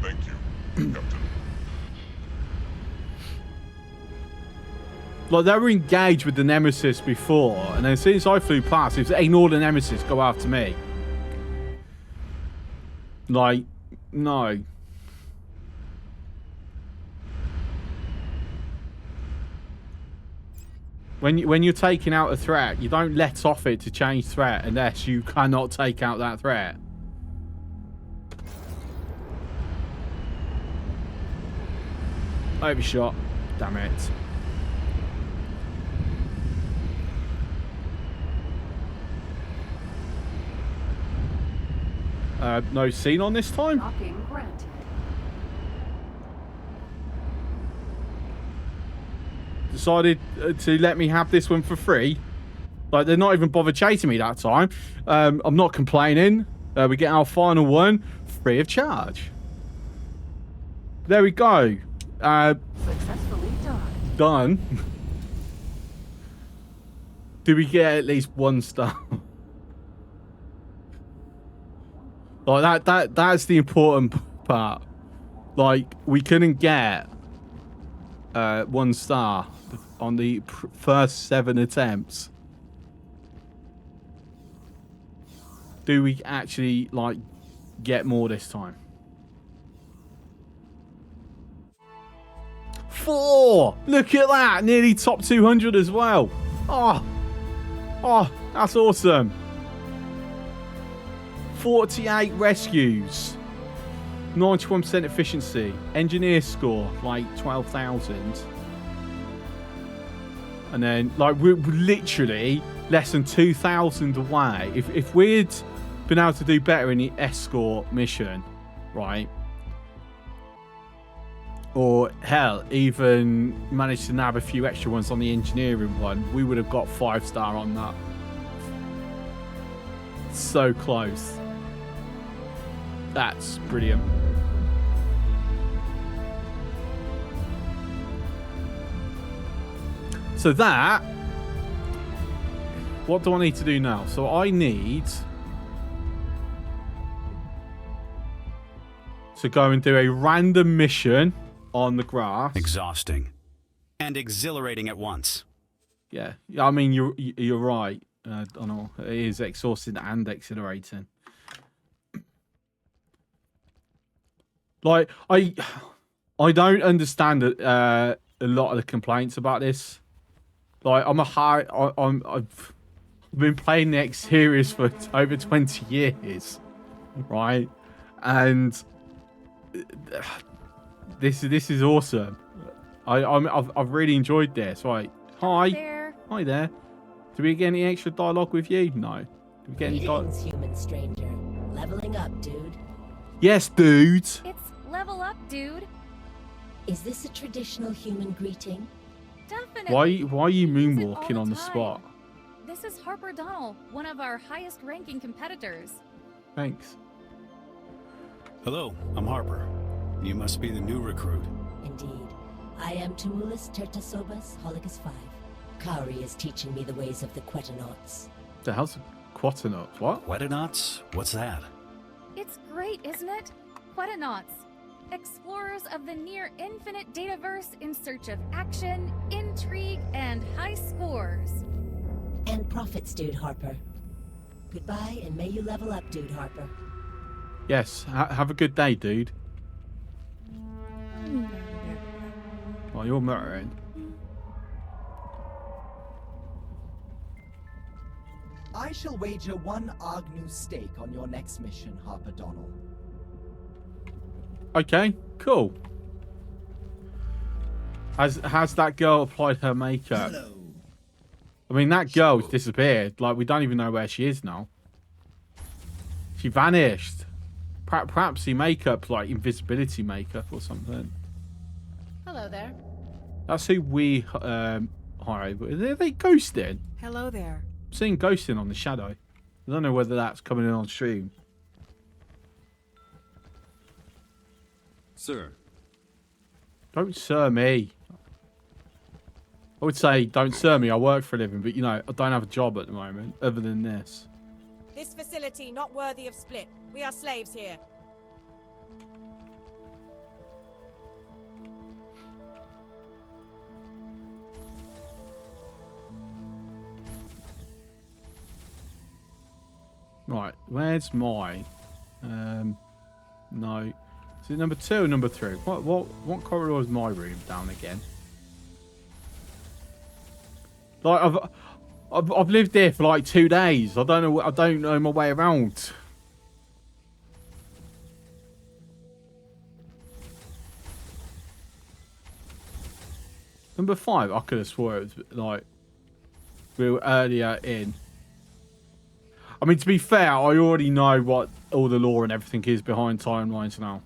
Thank you, Captain. Like, they were engaged with the Nemesis before, and then since I flew past, it was ignore the Nemesis, go after me. Like, no. When you're taking out a threat, you don't let off it to change threat unless you cannot take out that threat. Overshot. Damn it. No scene on this time? Docking granted. Decided to let me have this one for free. Like, they're not even bothered chasing me that time. I'm not complaining. We get our final one free of charge. There we go. Successfully done. Done. Do we get at least 1 star? Like that's the important part. Like, we couldn't get 1 star on the first 7 attempts. Do we actually like get more this time? 4! Look at that! Nearly top 200 as well. Oh, that's awesome. 48 rescues, 91% efficiency, engineer score like 12,000. And then, like, we're literally less than 2,000 away. If we'd been able to do better in the escort mission, right? Or, hell, even managed to nab a few extra ones on the engineering one, we would have got 5-star on that. So close. That's brilliant. So that, what do I need to do now? So I need to go and do a random mission on the grass. Exhausting. And exhilarating at once. Yeah, I mean, you're right. I know, it is exhausting and exhilarating. Like, I don't understand a lot of the complaints about this. Like, I've been playing the X series for over 20 years, right? And this is awesome. I've really enjoyed this. Right? Hi there. Do we get any extra dialogue with you? No. Do we get any dialogue? Human stranger. Leveling up, dude. Yes, dudes. It's level up, dude. Is this a traditional human greeting? Definitely. Why are you moonwalking on the spot? This is Harper Donnell, one of our highest ranking competitors. Thanks. Hello, I'm Harper. You must be the new recruit. Indeed. I am Tumulus Tertasobus Hologus 5. Kari is teaching me the ways of the Quetanauts. The hell's Quetanauts? What? Quetanauts? What's that? It's great, isn't it? Quetanauts. Explorers of the near-infinite dataverse in search of action, intrigue, and high scores. And profits, dude Harper. Goodbye, and may you level up, dude Harper. Yes, have a good day, dude. Oh, you're muttering. I shall wager 1 Agnew stake on your next mission, Harper Donnell. Okay, cool. Has that girl applied her makeup? Hello. I mean, that girl's disappeared. Like, we don't even know where she is now. She vanished. Perhaps the makeup, like invisibility makeup or something. Hello there. That's who we hired. Are they ghosting? Hello there. I'm seeing ghosting on the shadow. I don't know whether that's coming in on stream. Sir. Don't sir me. I would say don't sir me. I work for a living, but you know, I don't have a job at the moment other than this. This facility not worthy of split. We are slaves here. Right, where's mine? No. Is it number 2 or number 3? What corridor is my room down again? Like I've lived here for like 2 days. I don't know my way around. Number 5, I could have swore it was like we were earlier in. I mean, to be fair, I already know what all the lore and everything is behind timelines now.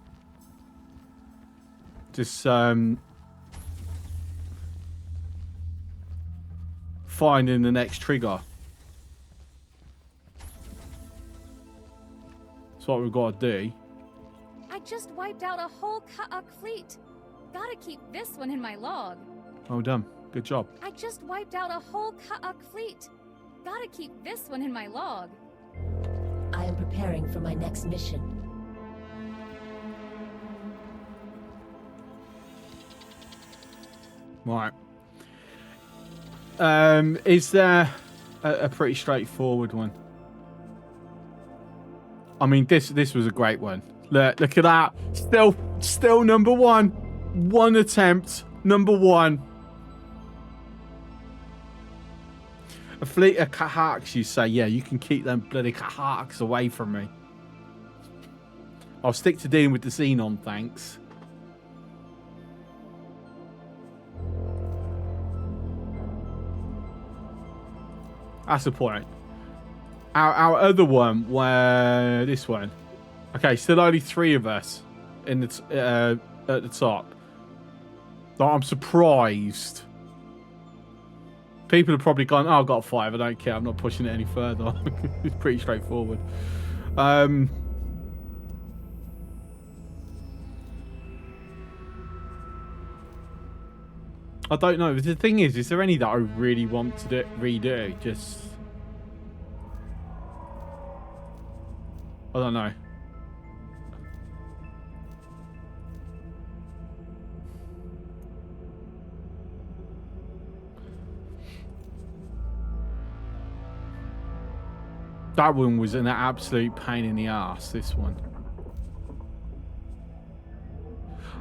Just finding the next trigger. That's what we've got to do. I just wiped out a whole Ka'uk fleet. Gotta keep this one in my log. Well done. Good job. I just wiped out a whole Ka'uk fleet. Gotta keep this one in my log. I am preparing for my next mission. Right. Is there a pretty straightforward one? I mean, this was a great one. Look at that. Still number 1. 1 attempt. Number 1. A fleet of Kahaks, you say. Yeah, you can keep them bloody Kahaks away from me. I'll stick to dealing with the Xenon, thanks. That's the point. Our other one, where this one. Okay, still only 3 of us in the at the top. Like, I'm surprised. People have probably gone, oh, I've got 5. I don't care. I'm not pushing it any further. It's pretty straightforward. I don't know. The thing is there any that I really want to redo? Just... I don't know. That one was an absolute pain in the ass, this one.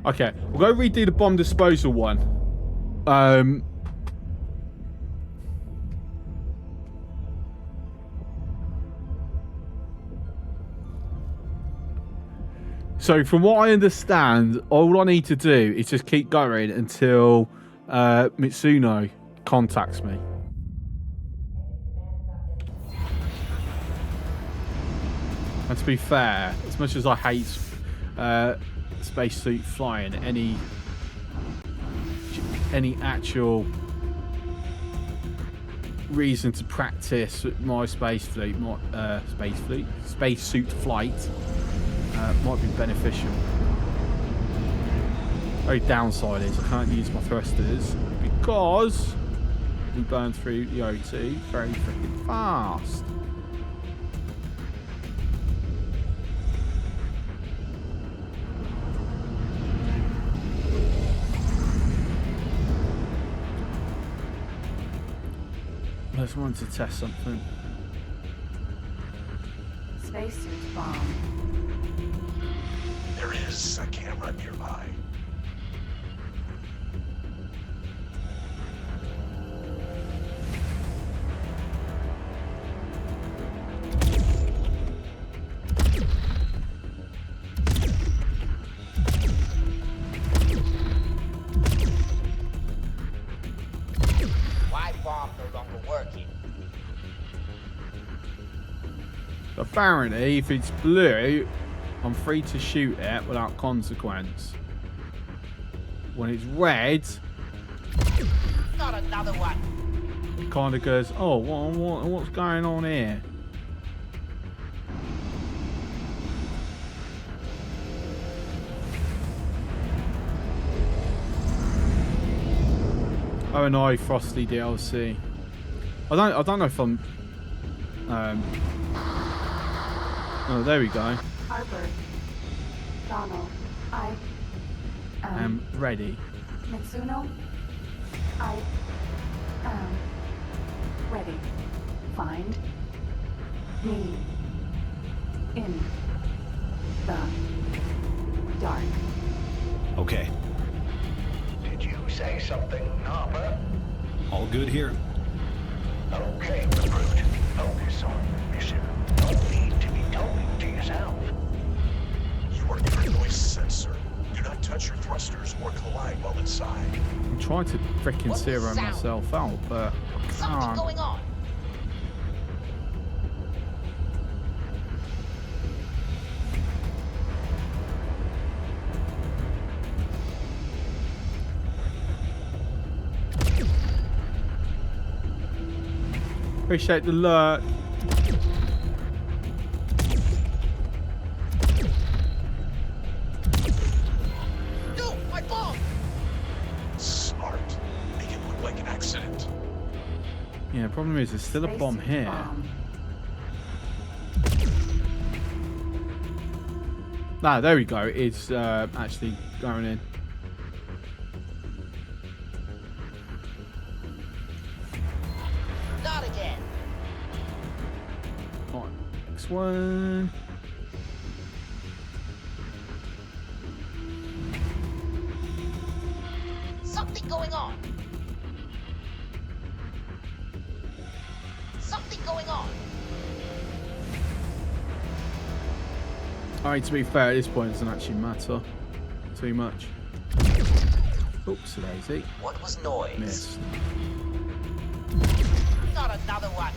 Okay, we'll go redo the bomb disposal one. So from what I understand, all I need to do is just keep going until Mitsuno contacts me. And to be fair, as much as I hate spacesuit flying, any actual reason to practice my spacesuit flight might be beneficial. Only downside is I can't use my thrusters because we burn through the O2 very freaking fast. I just wanted to test something. Spacesuit bomb. There is a camera nearby. Why bomb no longer working? Apparently, if it's blue, I'm free to shoot it without consequence. When it's red, Not another one. it kind of goes, oh, what's going on here? Oh no, Frosty DLC. I don't know if I'm. Oh, there we go. Harper. Donald. I I'm ready. Mitsuno. I am ready. Find me in the dark. Okay. Did you say something, Harper? All good here. Okay, recruit. Focus on the mission. No need to be talking to yourself. You are near noise sensor. Do not touch your thrusters or collide while inside. I'm trying to freaking zero myself out, but I Something can't. going on. Appreciate the lurk. No, my bomb! Smart. Make it look like an accident. Yeah, the problem is there's still a bomb here. Ah, there we go. It's actually going in. Not again. Alright, next one. Something going on. Something going on. Alright, to be fair, at this point it doesn't actually matter too much. Oops, daisy. What was noise? Missed. Not another one.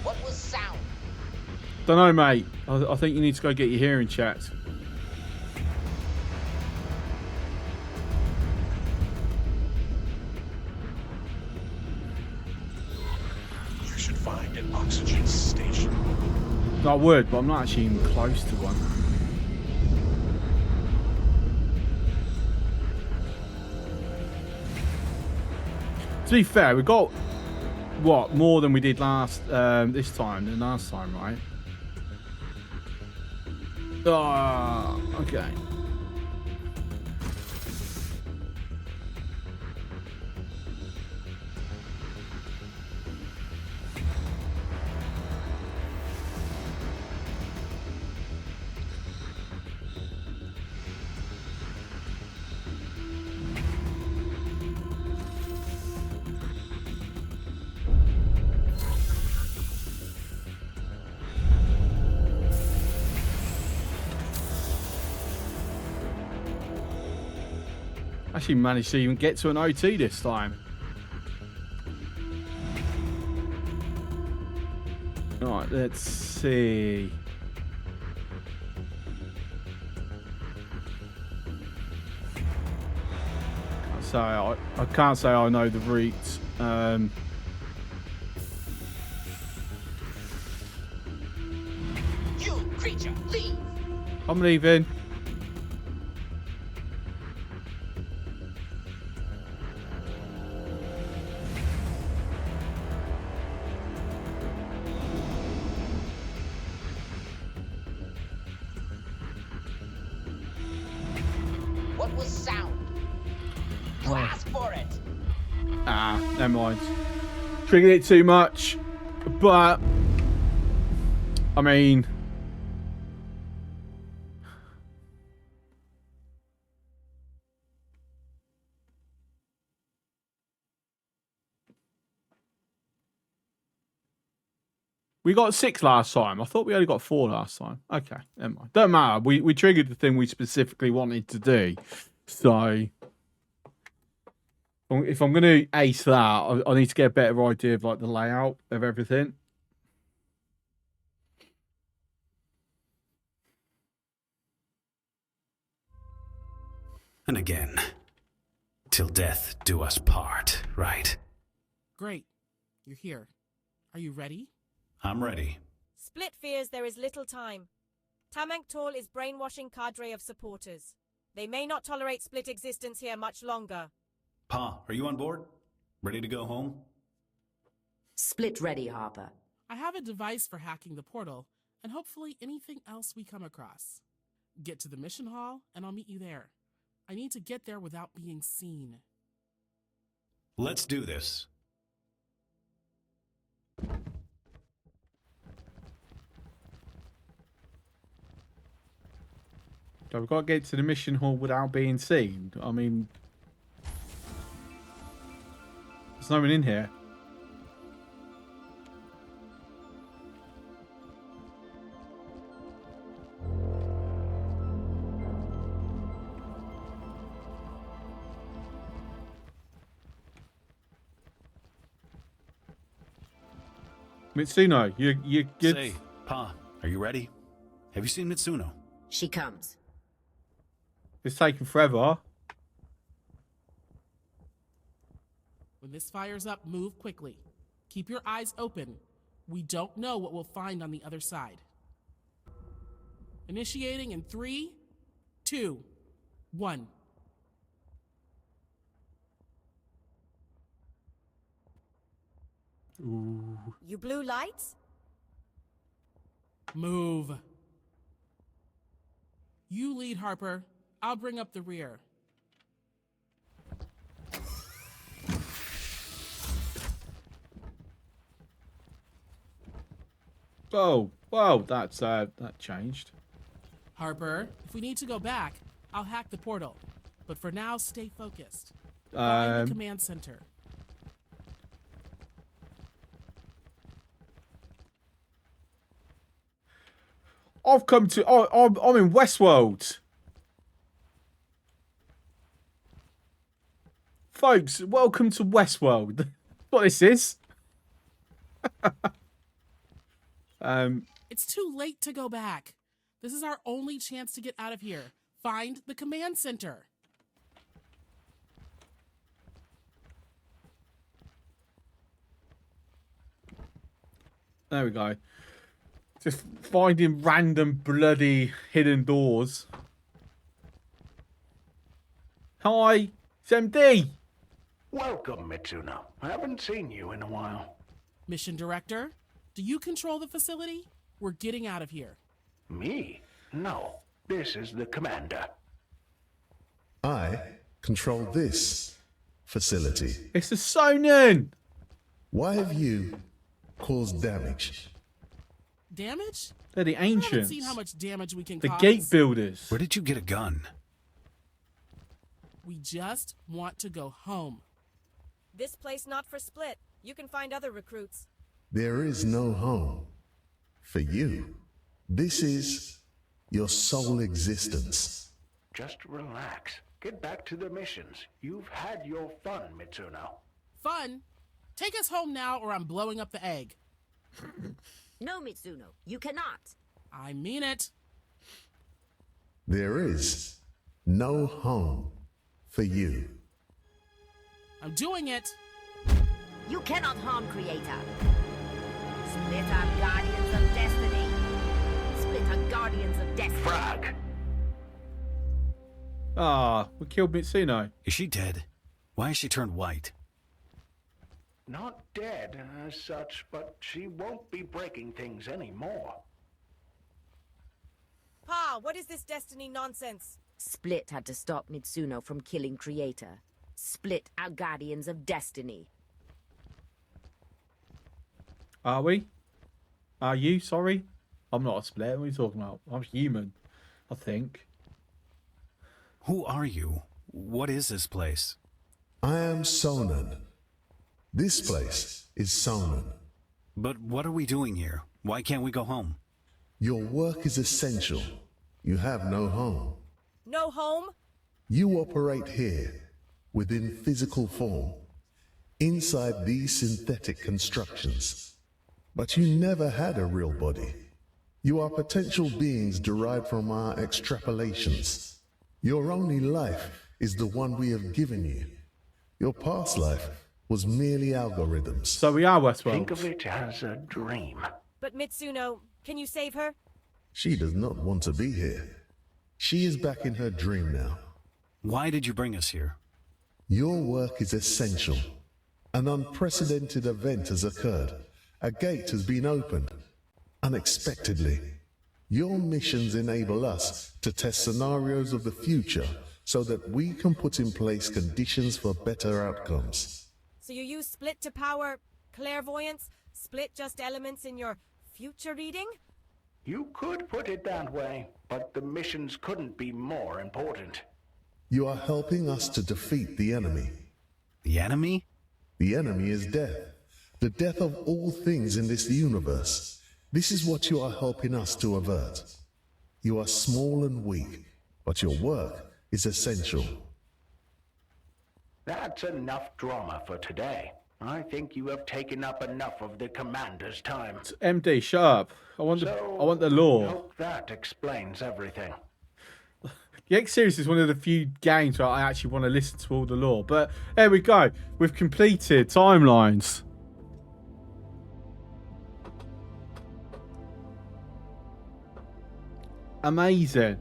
What was sound? Don't know, mate. I think you need to go get your hearing checked. You should find an oxygen station. I would, but I'm not actually even close to one. To be fair, we got what more than we did this time than last time, right? Ah, okay. Actually managed to even get to an OT this time. Right, let's see. I can't say I know the route. You creature, leave! I'm leaving. What was sound? Blast for it! Ah, never mind. Triggered it too much, but I mean, we got 6 last time. I thought we only got 4 last time. Okay, never mind. Don't matter. We triggered the thing we specifically wanted to do. So if I'm going to ace that, I need to get a better idea of like the layout of everything. And again, till death do us part, right? Great. You're here. Are you ready? I'm ready. Split fears there is little time. Tamank Tor is brainwashing cadre of supporters. They may not tolerate Split existence here much longer. Pa, are you on board? Ready to go home? Split ready, Harper. I have a device for hacking the portal, and hopefully anything else we come across. Get to the mission hall, and I'll meet you there. I need to get there without being seen. Let's do this. So we've got to get to the mission hall without being seen. I mean, there's no one in here. Mitsuno, you good? Say, Pa, are you ready? Have you seen Mitsuno? She comes. It's taking forever. When this fires up, move quickly. Keep your eyes open. We don't know what we'll find on the other side. Initiating in 3, 2, 1. Ooh. You blue lights? Move. You lead, Harper. I'll bring up the rear. Oh, well, that changed. Harper, if we need to go back, I'll hack the portal. But for now, stay focused. Find the command center. I'm in Westworld. Folks, welcome to Westworld. That's what this is. It's too late to go back. This is our only chance to get out of here. Find the command center. There we go. Just finding random bloody hidden doors. Hi, it's MD. Welcome, Mitsuno. I haven't seen you in a while. Mission Director, do you control the facility? We're getting out of here. Me? No. This is the commander. I control this facility. It's the Sonin. Why have you caused damage? Damage? They're the I haven't ancients. seen how much damage we can The cause. gate builders. Where did you get a gun? We just want to go home. This place not for Split. You can find other recruits. There is no home for you. This is your sole existence. Just relax. Get back to the missions. You've had your fun, Mitsuno. Fun? Take us home now or I'm blowing up the egg. No, Mitsuno, you cannot. I mean it. There is no home for you. I'm doing it. You cannot harm Creator. Split are guardians of destiny. Split are guardians of destiny. Frog. Ah, we killed Mitsuno. Is she dead? Why has she turned white? Not dead as such, but she won't be breaking things anymore. Pa, what is this destiny nonsense? Split had to stop Mitsuno from killing Creator. Split are guardians of destiny. Are we? Are you? Sorry? I'm not a Split. What are you talking about? I'm human, I think. Who are you? What is this place? I am Sonin. This place is Sonin. But what are we doing here? Why can't we go home? Your work is essential. You have no home. No home? You operate here, within physical form, inside these synthetic constructions. But you never had a real body. You are potential beings derived from our extrapolations. Your only life is the one we have given you. Your past life was merely algorithms. So we are Westworld. Think of it as a dream. But Mitsuno, can you save her? She does not want to be here. She is back in her dream now. Why did you bring us here? Your work is essential. An unprecedented event has occurred. A gate has been opened. Unexpectedly. Your missions enable us to test scenarios of the future so that we can put in place conditions for better outcomes. So you use Split to power clairvoyance? Split just elements in your future reading? You could put it that way, but the missions couldn't be more important. You are helping us to defeat the enemy. The enemy? The enemy is death. The death of all things in this universe. This is what you are helping us to avert. You are small and weak, but your work is essential. That's enough drama for today. I think you have taken up enough of the commander's time. MD, shut up. I want the lore. Hope that explains everything. The X series is one of the few games where I actually want to listen to all the lore. But there we go. We've completed timelines. Amazing.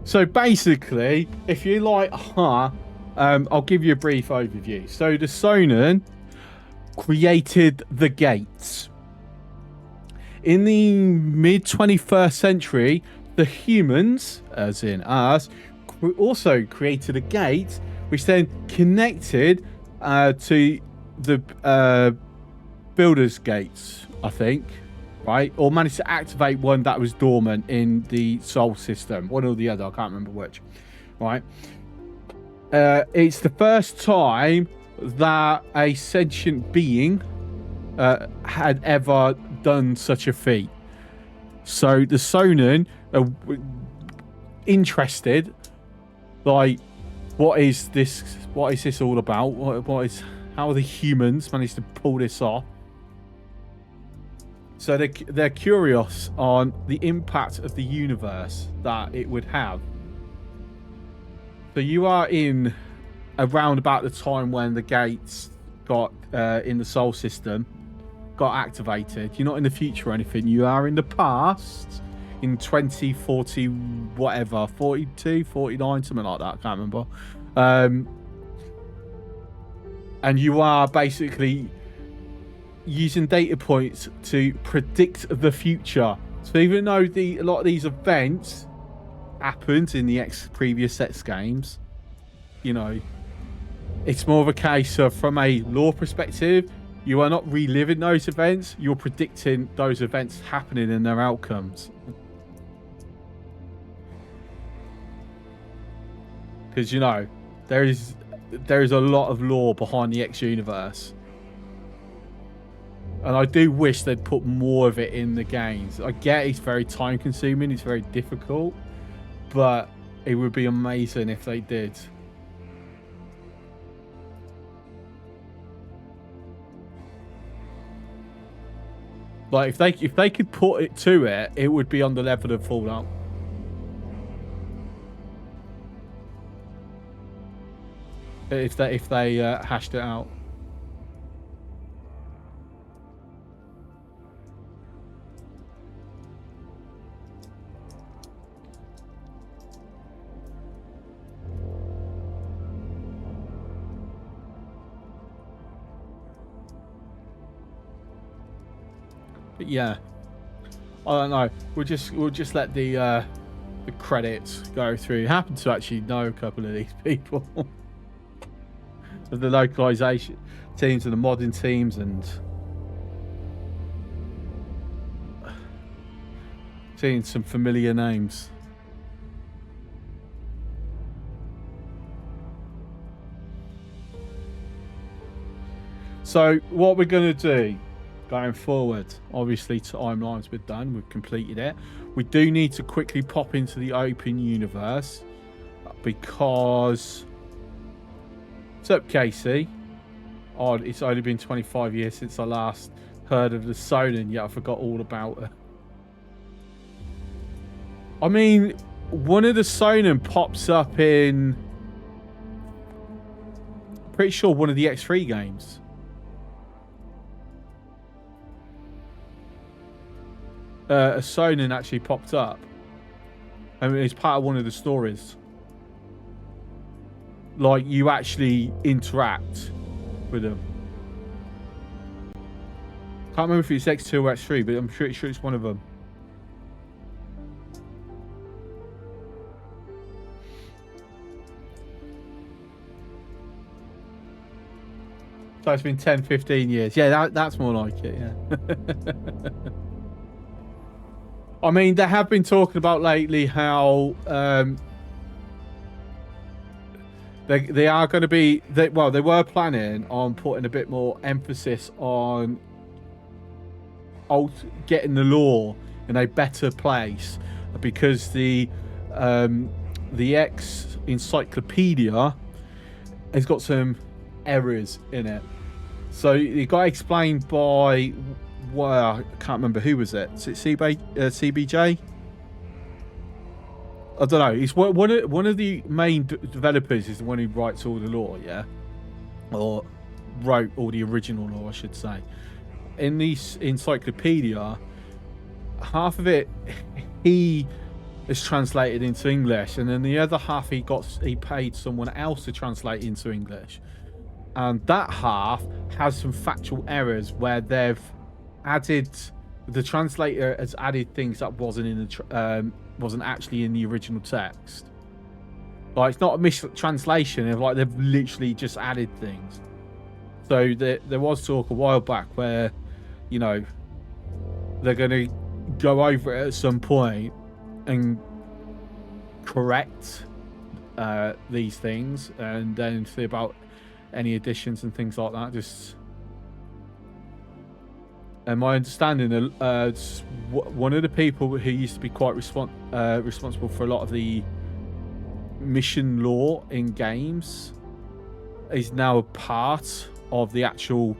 So basically, if you like, I'll give you a brief overview. So the Sonin created the gates. In the mid-21st century, the humans, as in us, also created a gate which then connected to the builder's gates, I think, right? Or managed to activate one that was dormant in the Sol system. One or the other, I can't remember which, right? It's the first time that a sentient being had ever done such a feat. So the Sonin are interested, like, what is this? What is this all about? How are the humans managed to pull this off? So they're curious on the impact of the universe that it would have. So you are in around about the time when the gates got in the Sol system got activated. You're not in the future or anything. You are in the past, in 2040 whatever, 42, 49, something like that. I can't remember. And you are basically using data points to predict the future. So even though a lot of these events happened in the previous Sex games, you know, it's more of a case of, from a lore perspective, you are not reliving those events, you're predicting those events happening and their outcomes. Because, you know, there is a lot of lore behind the X universe. And I do wish they'd put more of it in the games. I get it's very time consuming, it's very difficult, but it would be amazing if they did. Like if they could put it to it, it would be on the level of Fallout. If they hashed it out. But yeah, I don't know. We'll just let the credits go through. I happen to actually know a couple of these people, of the localization teams and the modding teams, and seeing some familiar names. So what we're gonna do going forward, obviously timelines we're done, we've completed it. We do need to quickly pop into the open universe because what's up, Casey? Oh, it's only been 25 years since I last heard of the Sonin, yet I forgot all about it. I mean, one of the Sonin pops up in, pretty sure, one of the X3 games. A Sonin actually popped up. I mean, it's part of one of the stories. Like, you actually interact with them. Can't remember if it's X2 or X3, but I'm pretty sure it's one of them. So it's been 10, 15 years. Yeah, that's more like it, yeah. I mean, they have been talking about lately how they are going to be... they were planning on putting a bit more emphasis on getting the lore in a better place, because the X encyclopedia has got some errors in it. So it got explained by... well, I can't remember who was it. Is it CBJ? I don't know. It's one of the main developers is the one who writes all the lore, yeah, or wrote all the original lore, I should say. In the encyclopedia, half of it he is translated into English, and then the other half he paid someone else to translate into English, and that half has some factual errors where they've added, the translator has added things that wasn't in the wasn't actually in the original text. Like, it's not a mistranslation, like they've literally just added things. So there was talk a while back where, you know, they're going to go over it at some point and correct these things, and then see about any additions and things like that. Just... And my understanding, one of the people who used to be quite responsible for a lot of the mission lore in games is now a part of the actual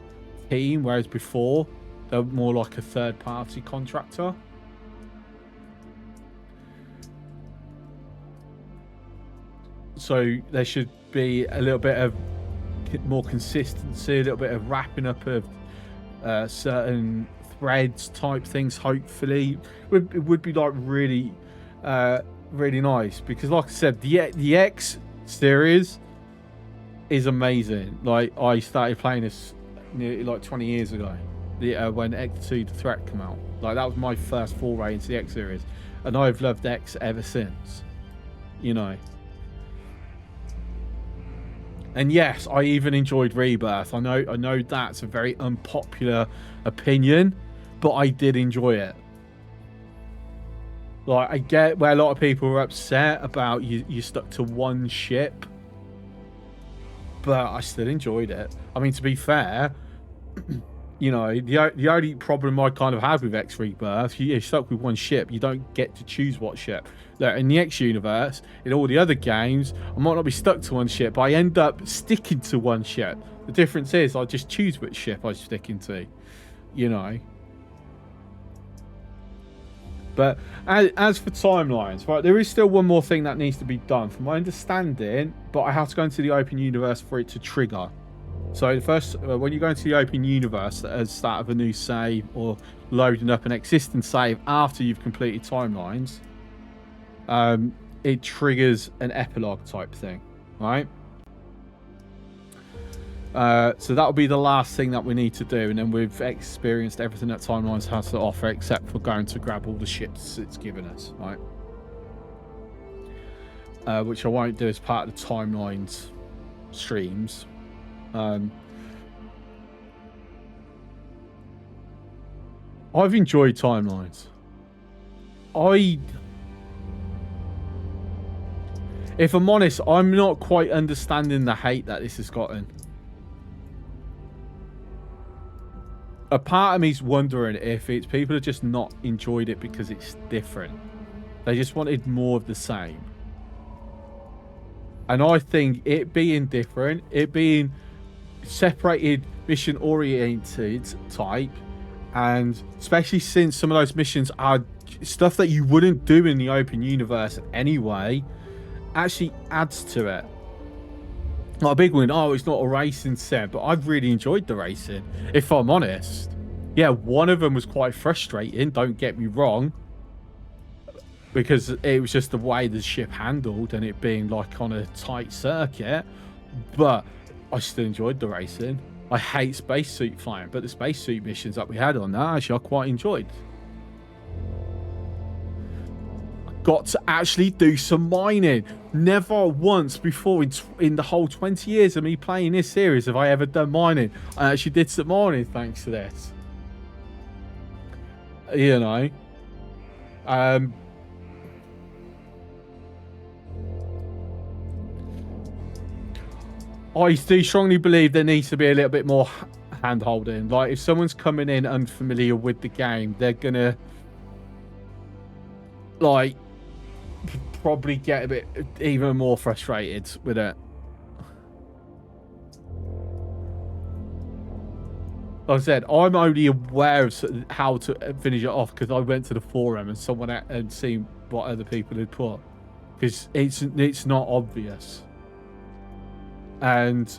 team, whereas before they're more like a third-party contractor. So there should be a little bit of more consistency, a little bit of wrapping up of certain threads type things. Hopefully, it would be like really, really nice, because, like I said, the X series is amazing. Like, I started playing this nearly like 20 years ago, when X2 The Threat came out. Like, that was my first foray into the X series, and I've loved X ever since. You know. And yes, I even enjoyed Rebirth. I know that's a very unpopular opinion, but I did enjoy it. Like, I get where a lot of people are upset about you stuck to one ship, but I still enjoyed it. I mean, to be fair, you know, the only problem I kind of have with X Rebirth, you're stuck with one ship. You don't get to choose what ship. Like, in the X universe, in all the other games, I might not be stuck to one ship, but I end up sticking to one ship. The difference is I just choose which ship I stick into, you know. But as for timelines, right, there is still one more thing that needs to be done, from my understanding, but I have to go into the open universe for it to trigger. So the first, when you go into the open universe as start of a new save or loading up an existing save after you've completed timelines, it triggers an epilogue type thing, right? So that'll be the last thing that we need to do, and then we've experienced everything that Timelines has to offer, except for going to grab all the ships it's given us, right? Which I won't do as part of the Timelines streams. I've enjoyed Timelines. If I'm honest, I'm not quite understanding the hate that this has gotten. A part of me's wondering if it's people have just not enjoyed it because it's different. They just wanted more of the same. And I think it being different, it being separated mission oriented type, and especially since some of those missions are stuff that you wouldn't do in the open universe anyway, actually adds to it. Like a big one, oh, it's not a racing set, but I've really enjoyed the racing, if I'm honest. Yeah, one of them was quite frustrating, don't get me wrong, because it was just the way the ship handled and it being like on a tight circuit, but I still enjoyed the racing. I hate spacesuit flying, but the spacesuit missions that we had on that, actually, I quite enjoyed. Got to actually do some mining. Never once before in the whole 20 years of me playing this series have I ever done mining. I actually did some mining thanks to this. You know. I do strongly believe there needs to be a little bit more hand-holding. Like, if someone's coming in unfamiliar with the game, they're gonna, like, probably get a bit even more frustrated with it. Like I said, I'm only aware of how to finish it off because I went to the forum and someone had seen what other people had put, because it's not obvious. And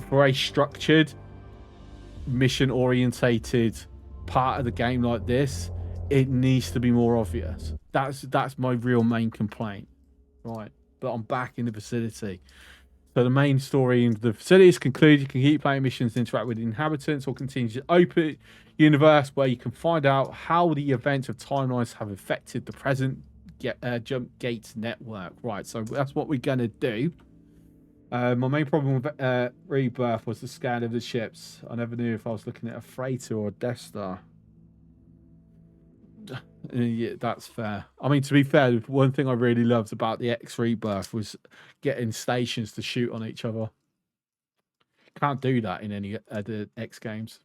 for a structured, mission-orientated part of the game like this, it needs to be more obvious. That's my real main complaint, right? But I'm back in the facility. So the main story in the facility is concluded. You can keep playing missions, interact with the inhabitants, or continue to open universe where you can find out how the events of timelines have affected the present jump gates network. Right, so that's what we're gonna do. My main problem with Rebirth was the scan of the ships. I never knew if I was looking at a freighter or a Death Star. Yeah, that's fair. I mean, to be fair, one thing I really loved about the X Rebirth was getting stations to shoot on each other. Can't do that in any other X games.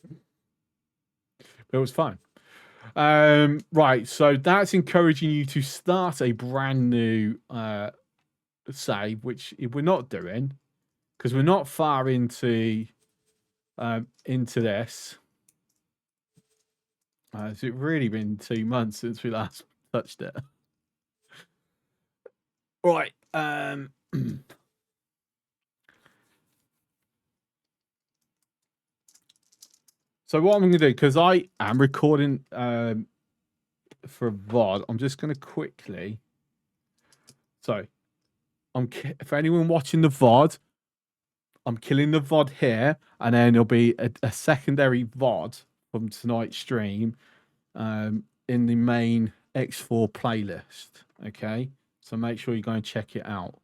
But it was fun. Right, so that's encouraging you to start a brand new save, which we're not doing because we're not far into this. It's really been 2 months since we last touched it. Right. So what I'm going to do, because I am recording for a VOD, I'm just going to quickly. So, for anyone watching the VOD, I'm killing the VOD here, and then there'll be a secondary VOD from tonight's stream in the main X4 playlist. Okay, so make sure you go and check it out.